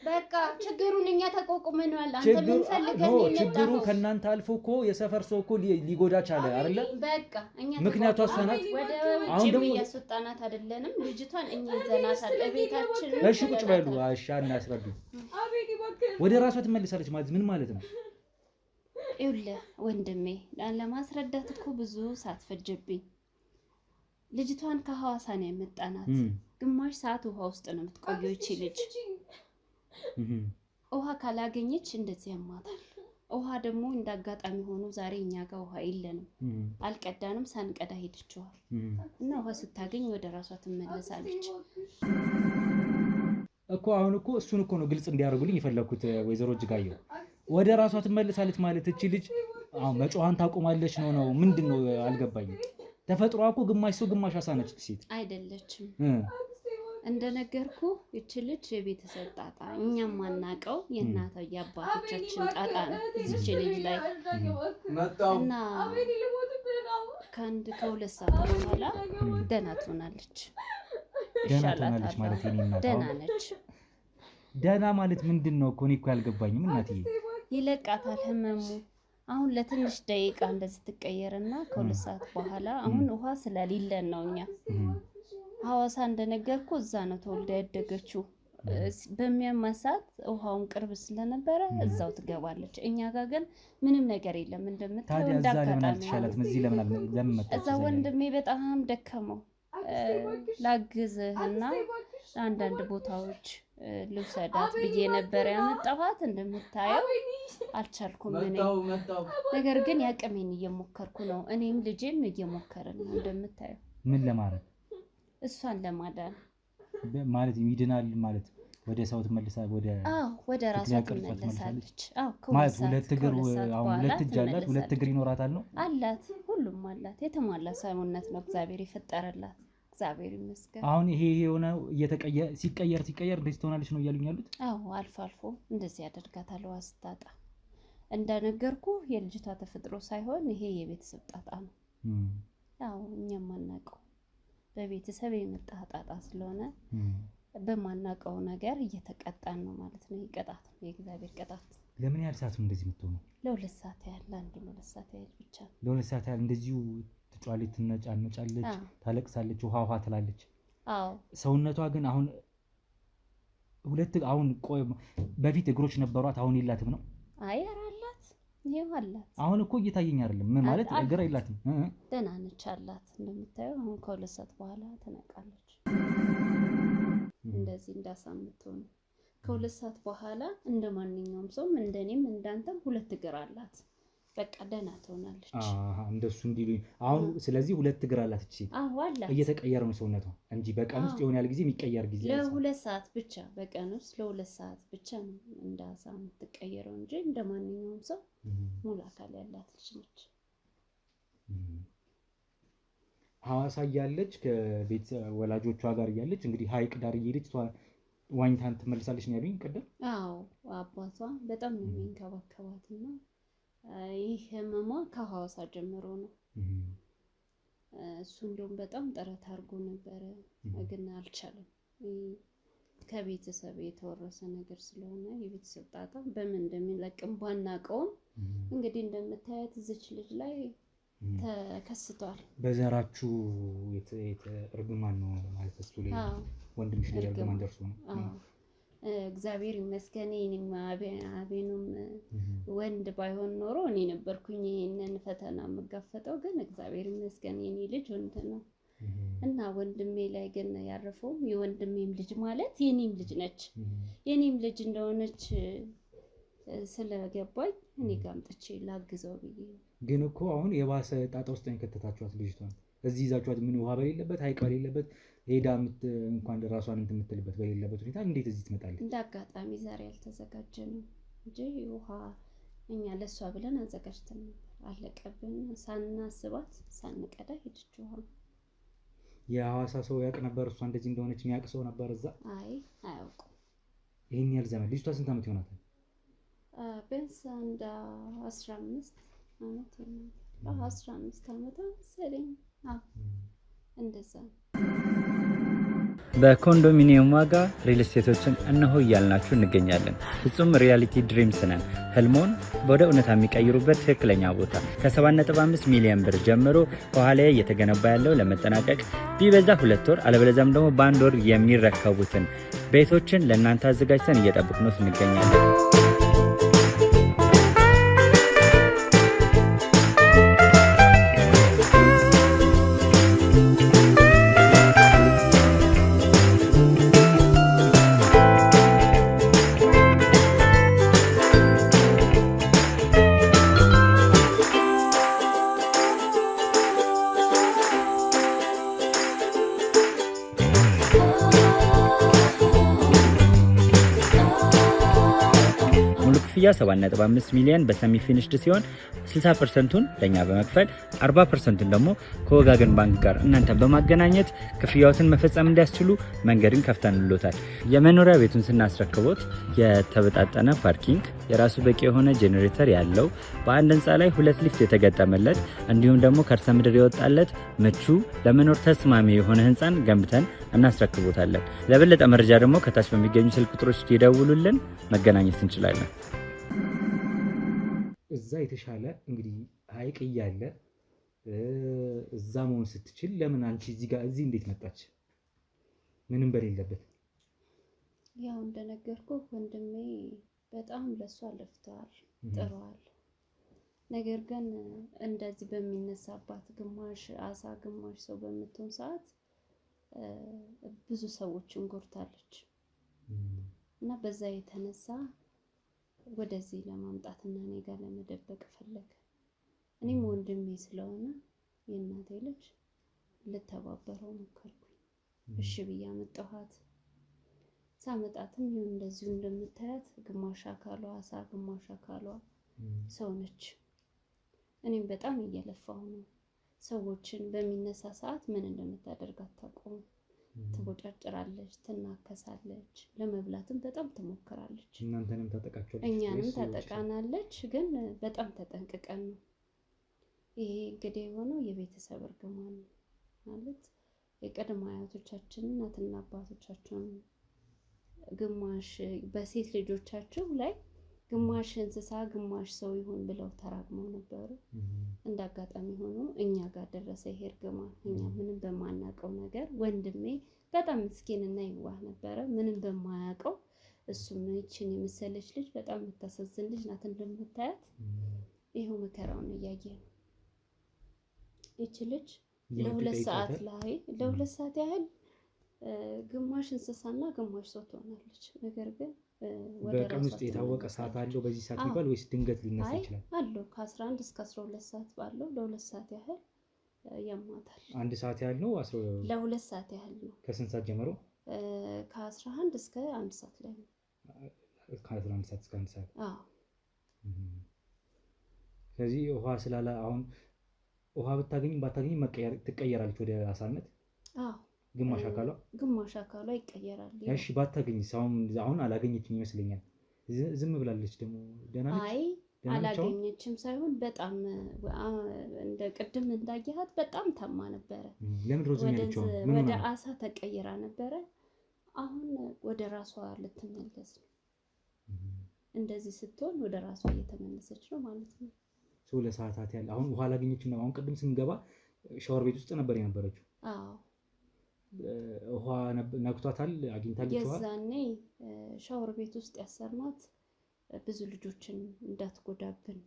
Speaker 4: በቃ ችግሩን እኛ ተቋቁመናል። አንተ ምን ፈልገህ ነው የመጣኸው?
Speaker 1: ችግሩ ከእናንተ አልፎ እኮ የሰፈር ሰው እኮ ሊጎዳ ቻለ አይደለ?
Speaker 4: በቃ እኛ
Speaker 1: ምክንያቱ እሷ ናት።
Speaker 4: ወደ ውጭ እያስወጣናት አይደለንም። ልጅቷን እኛ ይዘናታል ቤታችን።
Speaker 1: እሺ ቁጭ በሉ። እሺ እናስረዱ። ወደ ራሷ ትመለሳለች ማለት ምን ማለት ነው?
Speaker 4: ይኸውልህ ወንድሜ ለማስረዳት እኮ ብዙ ሳትፈጀብኝ። ልጅቷን ከሐዋሳ ነው የመጣናት። ግማሽ ሰዓት ውሃ ውስጥ ነው የምትቆየው ይቺ ልጅ። ውሃ ካላገኘች እንደዚህ ያማታል። ውሃ ደግሞ እንዳጋጣሚ ሆኖ ዛሬ እኛ ጋር ውሃ የለንም፣ አልቀዳንም። ሳንቀዳ ሄድችዋል እና ውሃ ስታገኝ ወደ ራሷ ትመለሳለች
Speaker 1: እኮ። አሁን እኮ እሱን እኮ ነው ግልጽ እንዲያደርጉልኝ የፈለኩት ወይዘሮ እጅጋየሁ። ወደ ራሷ ትመለሳለች ማለት እቺ ልጅ አሁን መጮሃን ታቆማለች ነው ምንድነው? አልገባኝም። ተፈጥሯ እኮ ግማሽ ሰው ግማሽ አሳ ነች ሴት
Speaker 2: አይደለችም። እንደነገርኩ እቺ ልጅ የቤተሰብ ጣጣ እኛም ማናቀው የእናቷ የአባቶቻችን ጣጣ ነው እዚች ልጅ ላይ እና ከሁለት ሰዓት በኋላ ደህና ትሆናለች።
Speaker 1: ደህና ትሆናለች ማለት
Speaker 2: ደህና ነች።
Speaker 1: ደህና ማለት ምንድን ነው እኮ እኔ እኮ ያልገባኝም እናትዬ።
Speaker 2: ይለቃታል ህመሙ። አሁን ለትንሽ ደቂቃ እንደዚህ ትቀየርና ከሁለት ሰዓት በኋላ አሁን ውሃ ስለሌለን ነው እኛ ሐዋሳ እንደነገርኩ እዛ ነው ተወልዳ ያደገችው። በሚያማሳት ውሃውን ቅርብ ስለነበረ እዛው ትገባለች። እኛ ጋር ግን ምንም ነገር የለም። እንደምታየው እንዳጋጣሚ እዛ ወንድሜ በጣም ደከመው። ላግዝህና አንዳንድ ቦታዎች ልውሰዳት ብዬ ነበር ያመጣኋት። እንደምታየው አልቻልኩም እኔ። ነገር ግን ያቅሜን እየሞከርኩ ነው። እኔም ልጄም እየሞከርን ነው። እንደምታየው
Speaker 1: ምን ለማድረግ
Speaker 2: እሷን ለማዳን
Speaker 1: ማለት ይድናል ማለት ወደ ሰው ትመለሳለች፣
Speaker 2: ወደ ራሷ ትመለሳለች።
Speaker 1: ማለት ሁለት እግር አሁን ሁለት እጅ አላት፣ ሁለት እግር ይኖራታል ነው
Speaker 2: አላት። ሁሉም አላት። የተሟላ ሰውነት ነው እግዚአብሔር የፈጠረላት። እግዚአብሔር ይመስገን።
Speaker 1: አሁን ይሄ የሆነ ሲቀየር እንደዚህ ትሆናለች ነው እያሉኝ ያሉት?
Speaker 2: አልፎ አልፎ እንደዚህ ያደርጋታል ውሃ ስታጣ። እንደነገርኩ የልጅቷ ተፈጥሮ ሳይሆን ይሄ የቤተሰብ ጣጣ ነው። እኛም ማናውቀው በቤተሰብ የመጣ ጣጣ ስለሆነ በማናውቀው ነገር እየተቀጣን ነው ማለት ነው። ይቀጣት ነው የእግዚአብሔር ቅጣት።
Speaker 1: ለምን ያህል ሰዓት ነው እንደዚህ የምትሆነው?
Speaker 2: ለሁለት ሰዓት ያህል ለሁለት ሰዓት ያህል ብቻ።
Speaker 1: ለሁለት ሰዓት ያህል እንደዚሁ ትጫለች፣ ትነጫነጫለች፣ ታለቅሳለች፣ ውሃ ትላለች። ሰውነቷ ግን አሁን በፊት እግሮች ነበሯት፣ አሁን የላትም ነው?
Speaker 2: አይ አላት፣ ይሄው አላት።
Speaker 1: አሁን እኮ እየታየኝ አይደለም። ምን ማለት እግር የላትም?
Speaker 2: ደህና ነች አላት። እንደምታየው አሁን ከሁለት ሰዓት በኋላ ትነቃለች። እንደዚህ እንዳሳምተው ነው። ከሁለት ሰዓት በኋላ እንደማንኛውም ሰው እንደኔም እንዳንተም ሁለት እግር አላት። በቃ ደህና ትሆናለች።
Speaker 1: እንደሱ እንዲሉኝ አሁን። ስለዚህ ሁለት እግር አላት እቺ።
Speaker 2: አላት።
Speaker 1: እየተቀየረ ነው ሰውነቷ እንጂ በቀን ውስጥ የሆነ ያህል ጊዜ የሚቀየር ጊዜ
Speaker 2: ለሁለት ሰዓት ብቻ በቀን ውስጥ ለሁለት ሰዓት ብቻ ነው እንዳሳ የምትቀየረው እንጂ እንደማንኛውም ሰው ሙሉ አካል ያላት ልጅ ነች።
Speaker 1: ሐዋሳ እያለች ከቤት ወላጆቿ ጋር እያለች እንግዲህ ሐይቅ ዳር እየሄደች ዋኝታን ትመልሳለች ነው ያሉኝ ቅድም።
Speaker 2: አባቷ በጣም ነው የሚንከባከባትና ይህ ህመሟ ከሐዋሳ ጀምሮ ነው። እሱ እንደውም በጣም ጥረት አድርጎ ነበረ ግን አልቻለም። ከቤተሰብ የተወረሰ ነገር ስለሆነ የቤተሰብ ጣጣ በምን እንደሚለቅም ባናውቀውም እንግዲህ እንደምታያት እዚች ልጅ ላይ ተከስቷል።
Speaker 1: በዘራችሁ እርግማን ነው ማለት እሱ ላይ ወንድምሽ ላይ እርግማን ደርሶ ነው።
Speaker 2: እግዚአብሔር ይመስገን። እኔም አቤኑም ወንድ ባይሆን ኖሮ እኔ ነበርኩኝ ይሄንን ፈተና የምጋፈጠው። ግን እግዚአብሔር ይመስገን የኔ ልጅ ወንድ ነው እና ወንድሜ ላይ ግን ያረፈው የወንድሜም ልጅ ማለት የኔም ልጅ ነች። የኔም ልጅ እንደሆነች ስለገባኝ እኔ ጋር አምጥቼ ላግዘው ብዬ።
Speaker 1: ግን እኮ አሁን የባሰ ጣጣ ውስጥ ነው ከተታችኋት ልጅቷን። እዚህ ይዛችኋት ምን ውሃ በሌለበት ሐይቅ በሌለበት ሄዳ እንኳን ራሷን እንትምትልበት በሌለበት ሁኔታ እንዴት እዚህ ትመጣለች?
Speaker 2: እንደ አጋጣሚ ዛሬ አልተዘጋጀንም እንጂ ውሃ እኛ ለሷ ብለን አዘጋጅተን ነበር። አለቀብን። ሳናስባት ሳንቀዳ ሄደች ውሃ።
Speaker 1: የሐዋሳ ሰው ያውቅ ነበር እሷ እንደዚህ እንደሆነች የሚያውቅ ሰው ነበር እዛ?
Speaker 2: አይ አያውቁም።
Speaker 1: ይሄን ያህል ዘመን። ልጅቷ ስንት ዓመት ይሆናታል?
Speaker 2: ቢያንስ እንደ 15 ዓመት ነው። 15 ዓመት መሰለኝ። እንደዛ ነው።
Speaker 5: በኮንዶሚኒየም ዋጋ ሪል ስቴቶችን እነሆ እያልናችሁ እንገኛለን። ፍጹም ሪያሊቲ ድሪምስ ነን። ህልሞን ወደ እውነታ የሚቀይሩበት ትክክለኛ ቦታ ከ7.5 ሚሊዮን ብር ጀምሮ ከኋላ እየተገነባ ያለው ለመጠናቀቅ ቢበዛ 2 ወር አለበለዚያም ደግሞ በ1 ወር የሚረከቡትን ቤቶችን ለእናንተ አዘጋጅተን እየጠበቅነው እንገኛለን። ክፍያ 7.5 ሚሊዮን በሰሚ ፊኒሽድ ሲሆን 60%ቱን ለኛ በመክፈል 40%ቱን ደግሞ ከወጋገን ባንክ ጋር እናንተ በማገናኘት ክፍያዎትን መፈጸም እንዲያስችሉ መንገድን ከፍተንልዎታል። የመኖሪያ ቤቱን ስናስረክቦት የተበጣጠነ ፓርኪንግ፣ የራሱ በቂ የሆነ ጄኔሬተር ያለው በአንድ ህንፃ ላይ 2 ሊፍት የተገጠመለት እንዲሁም ደግሞ ከርሰ ምድር የወጣለት ምቹ ለመኖር ተስማሚ የሆነ ህንፃን ገንብተን እናስረክቦታለን። ለበለጠ መረጃ ደግሞ ከታች በሚገኙ ስልክ ቁጥሮች ይደውሉልን፣ መገናኘት እንችላለን።
Speaker 1: እዛ የተሻለ እንግዲህ ሀይቅ እያለ እዛ መሆን ስትችል ለምን አንቺ እዚህ እንዴት መጣች? ምንም በሌለበት።
Speaker 2: ያው እንደነገርኩ ወንድሜ በጣም ለሷ ለፍተዋል፣ ጥሯል። ነገር ግን እንደዚህ በሚነሳባት ግማሽ አሳ ግማሽ ሰው በምትሆን ሰዓት ብዙ ሰዎችን ጎርታለች እና በዛ የተነሳ ወደዚህ ለማምጣት እና እኔ ጋር ለመደበቅ ፈለገ። እኔም ወንድሜ ስለሆነ የእናቴ ልጅ ልተባበረው ሞከርኩኝ። እሺ ብዬ አመጣኋት። ሳመጣትም ይሁን እንደዚሁ እንደምታያት ግማሽ አካሏ አሳ ግማሽ አካሏ ሰው ነች። እኔም በጣም እየለፋሁ ነው። ሰዎችን በሚነሳ ሰዓት ምን እንደምታደርግ አታውቅም። ትቦጫጭራለች፣ ትናከሳለች፣ ለመብላትም በጣም ትሞክራለች።
Speaker 1: እናንተንም ታጠቃቸዋለች፣
Speaker 2: እኛንም ታጠቃናለች። ግን በጣም ተጠንቅቀን ነው። ይሄ እንግዲህ የሆነው የቤተሰብ እርግማን ማለት የቀድሞ አያቶቻችን እናትና አባቶቻችን ግማሽ በሴት ልጆቻቸው ላይ ግማሽ እንስሳ ግማሽ ሰው ይሁን ብለው ተራግመው ነበሩ። እንዳጋጣሚ ሆኖ እኛ ጋር ደረሰ ይሄ እርግማን። እኛ ምንም በማናውቀው ነገር ወንድሜ በጣም ምስኪንና ይዋህ ነበረ፣ ምንም በማያውቀው እሱም ይችን የመሰለች ልጅ በጣም የምታሳዝን ልጅ ናት እንደምታያት። ይሄው መከራውን እያየ ነው። ይች ልጅ ለሁለት ሰዓት ያህል ግማሽ እንስሳና ግማሽ ሰው ትሆናለች። ነገር ግን
Speaker 1: በቀን ውስጥ የታወቀ ሰዓት አለው በዚህ ሰዓት ይባል ወይስ ድንገት ሊነሳ ይችላል?
Speaker 2: አለው ከ11 እስከ 12 ሰዓት ባለው ለ2 ሰዓት ያህል ያማታል።
Speaker 1: 1 ሰዓት ያህል ነው?
Speaker 2: ለ2 ሰዓት ያህል ነው።
Speaker 1: ከስንት ሰዓት ጀምሮ?
Speaker 2: ከ11 እስከ 1 ሰዓት ላይ ነው።
Speaker 1: ከ11 ሰዓት እስከ 1 ሰዓት።
Speaker 2: አዎ።
Speaker 1: ስለዚህ ውሃ ስላለ አሁን ውሃ ብታገኝ ባታገኝ ትቀየራለች ወደ አሳነት?
Speaker 2: አዎ።
Speaker 1: ግማሽ አካሏ
Speaker 2: ይቀየራል።
Speaker 1: እሺ ባታገኝስ? አሁን አላገኘችም ይመስለኛል። ዝም ብላለች ደግሞ። ደህና ነች?
Speaker 2: አይ አላገኘችም ሳይሆን በጣም እንደ ቅድም እንዳየሃት በጣም ታማ ነበረ።
Speaker 1: ለምን ሮዝ ያለችው?
Speaker 2: ወደ አሳ ተቀይራ ነበረ። አሁን ወደ ራሷ ልትመለስ ነው። እንደዚህ ስትሆን ወደ ራሷ እየተመለሰች ነው ማለት ነው።
Speaker 1: ለሰዓታት ያህል አሁን ውሃ አላገኘችም ነው። አሁን ቅድም ስንገባ ሻወር ቤት ውስጥ ነበር የነበረችው።
Speaker 2: አዎ።
Speaker 1: ውሃ ነክቷታል? አግኝታለች ውሃ?
Speaker 2: የዛኔ ሻወር ቤት ውስጥ ያሰርናት ብዙ ልጆችን እንዳትጎዳብን።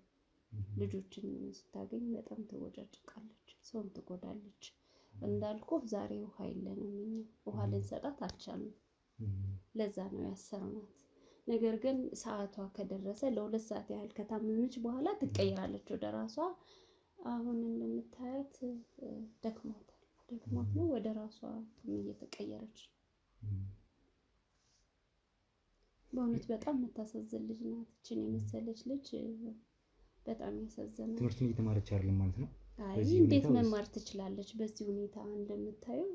Speaker 2: ልጆችን ስታገኝ በጣም ትወጫጭቃለች፣ ሰውን ትጎዳለች። እንዳልኩ ዛሬ ውሃ የለንም፣ እኛ ውሃ ልንሰጣት አልቻልንም። ለዛ ነው ያሰርናት። ነገር ግን ሰዓቷ ከደረሰ ለ2 ሰዓት ያህል ከታመመች በኋላ ትቀየራለች ወደ ራሷ። አሁን እንደምታያት ደክሟት ነው ወደ ራሷ እየተቀየረች። በእውነት በጣም የምታሳዝን ልጅ ናት። እችን የመሰለች ልጅ በጣም ያሳዝናል።
Speaker 1: ትምህርት እየተማረች አይደለም ማለት ነው?
Speaker 2: አይ እንዴት መማር ትችላለች? በዚህ ሁኔታ እንደምታየው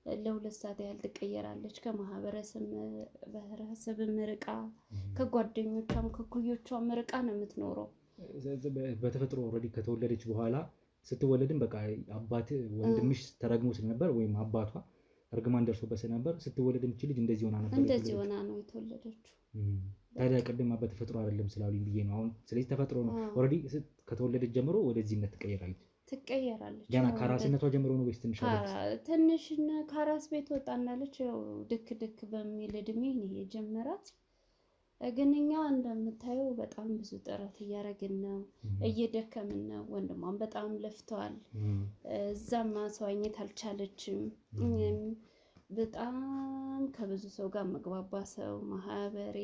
Speaker 2: ለ2 ሰዓት ያህል ትቀየራለች። ከማህበረሰብም ርቃ ከጓደኞቿም ከኩዮቿም ርቃ ነው የምትኖረው።
Speaker 1: በተፈጥሮ ኦልሬዲ ከተወለደች በኋላ ስትወለድም በቃ አባት ወንድምሽ ተረግሞ ስለነበር ወይም አባቷ እርግማን ደርሶበት ስለነበር ስትወለድም እቺ ልጅ እንደዚህ ሆና ነበር።
Speaker 2: እንደዚህ ሆና ነው የተወለደችው።
Speaker 1: ታዲያ ቅድም በተፈጥሮ አይደለም ስላሉኝ ብዬ ነው አሁን። ስለዚህ ተፈጥሮ ነው። ኦልሬዲ ከተወለደች ጀምሮ ወደዚህነት ትቀየራለች። ገና ከአራስነቷ ጀምሮ ነው ወይስ
Speaker 2: ትንሽ ከአራስ ቤት ወጣናለች? ያው ድክ በሚል እድሜ ነው የጀመራት። ግን እኛ እንደምታየው በጣም ብዙ ጥረት እያደረግን ነው፣ እየደከምን ነው። ወንድሟን በጣም ለፍተዋል። እዛም ማስዋኘት አልቻለችም። በጣም ከብዙ ሰው ጋር መግባባ ሰው ማህበሬ፣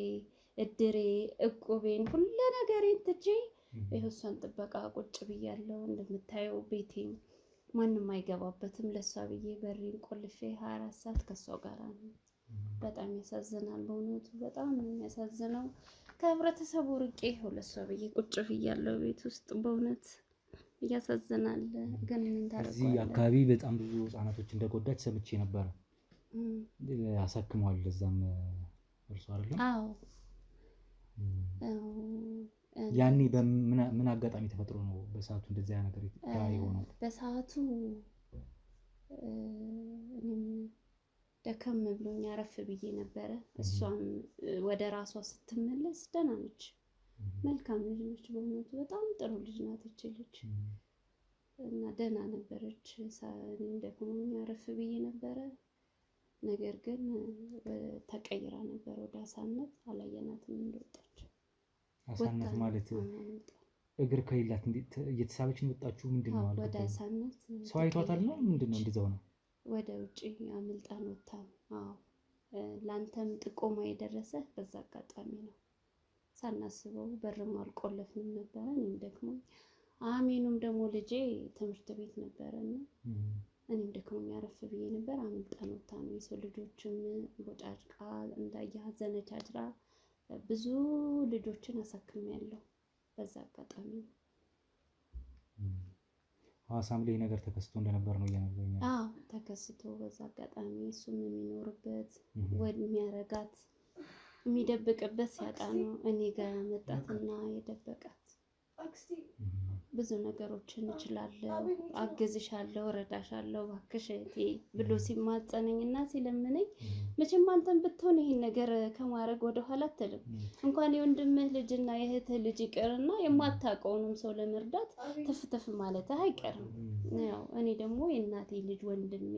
Speaker 2: እድሬ፣ እቁቤን ሁሉ ነገሬን ትቼ ይኸው እሷን ጥበቃ ቁጭ ብያለሁ። እንደምታየው ቤቴም ማንም አይገባበትም። ለሷ ብዬ በሬን ቆልፌ 24 ሰዓት ከሷ ጋር ነው በጣም ያሳዝናል። በእውነቱ በጣም ነው የሚያሳዝነው። ከህብረተሰቡ ርቄ ሁለት ሰው ብዬ ቁጭ ብያለሁ ቤት ውስጥ በእውነት ያሳዝናል። ግን ምን ታደርጋለህ?
Speaker 1: እዚህ አካባቢ በጣም ብዙ ህጻናቶች እንደጎዳች ሰምቼ ነበረ። አሳክመዋል እዛም እርሱ አይደለም?
Speaker 2: አዎ።
Speaker 1: ያኔ በምን አጋጣሚ ተፈጥሮ ነው በሰዓቱ እንደዚያ ነገር የሆነው?
Speaker 2: በሰዓቱ እኔም ደከም ብሎኝ አረፍ ብዬ ነበረ። እሷም ወደ ራሷ ስትመለስ ደህና ነች፣ መልካም ልጅ ነች። በእውነቱ በጣም ጥሩ ልጅ ናት እች ልጅ እና ደህና ነበረች። እኔም ደክሞኝ አረፍ ብዬ ነበረ። ነገር ግን ተቀይራ ነበር ወደ አሳነት። አላየናትም እንደወጣች።
Speaker 1: አሳነት ማለት እግር ከሌላት እየተሳበች ነው የወጣችሁ? ምንድን ነው ማለት?
Speaker 2: ወደ አሳነት
Speaker 1: ሰው አይቷታል ነው ምንድን ነው እንደዛው ነው?
Speaker 2: ወደ ውጭ አምልጣን ወጣ። አዎ ላንተም ጥቆማ የደረሰ በዛ አጋጣሚ ነው። ሳናስበው በርም አልቆለፍንም ነበረ። እኔም ደክሞኝ አሜኑም ደግሞ ልጄ ትምህርት ቤት ነበረና እኔም ደክሞኝ አረፍ ብዬ ነበር። አምልጣን ወጣ ነው። የሰው ልጆችም ቦጫጭቃ እንዳያዘነች አጅራ ብዙ ልጆችን አሳክሜያለሁ። በዛ አጋጣሚ ነው።
Speaker 1: ሐዋሳም ላይ ነገር ተከስቶ እንደነበር ነው እየነገረኝ።
Speaker 2: አዎ ተከስቶ በዛ አጋጣሚ እሱም የሚኖርበት ወድ የሚያረጋት የሚደብቅበት ሲያጣ ነው እኔ ጋር ያመጣትና የደበቃት። ብዙ ነገሮችን እችላለሁ፣ አግዝሻለሁ፣ እረዳሻለሁ እባክሽ እህቴ ብሎ ሲማጸነኝና ሲለምነኝ መቼም አንተም ብትሆን ይሄን ነገር ከማድረግ ወደኋላ አትልም። እንኳን የወንድምህ ልጅና የእህትህ ልጅ ይቅርና የማታውቀውንም ሰው ለመርዳት ተፍተፍ ማለት አይቀርም። ያው እኔ ደግሞ የእናቴ ልጅ ወንድሜ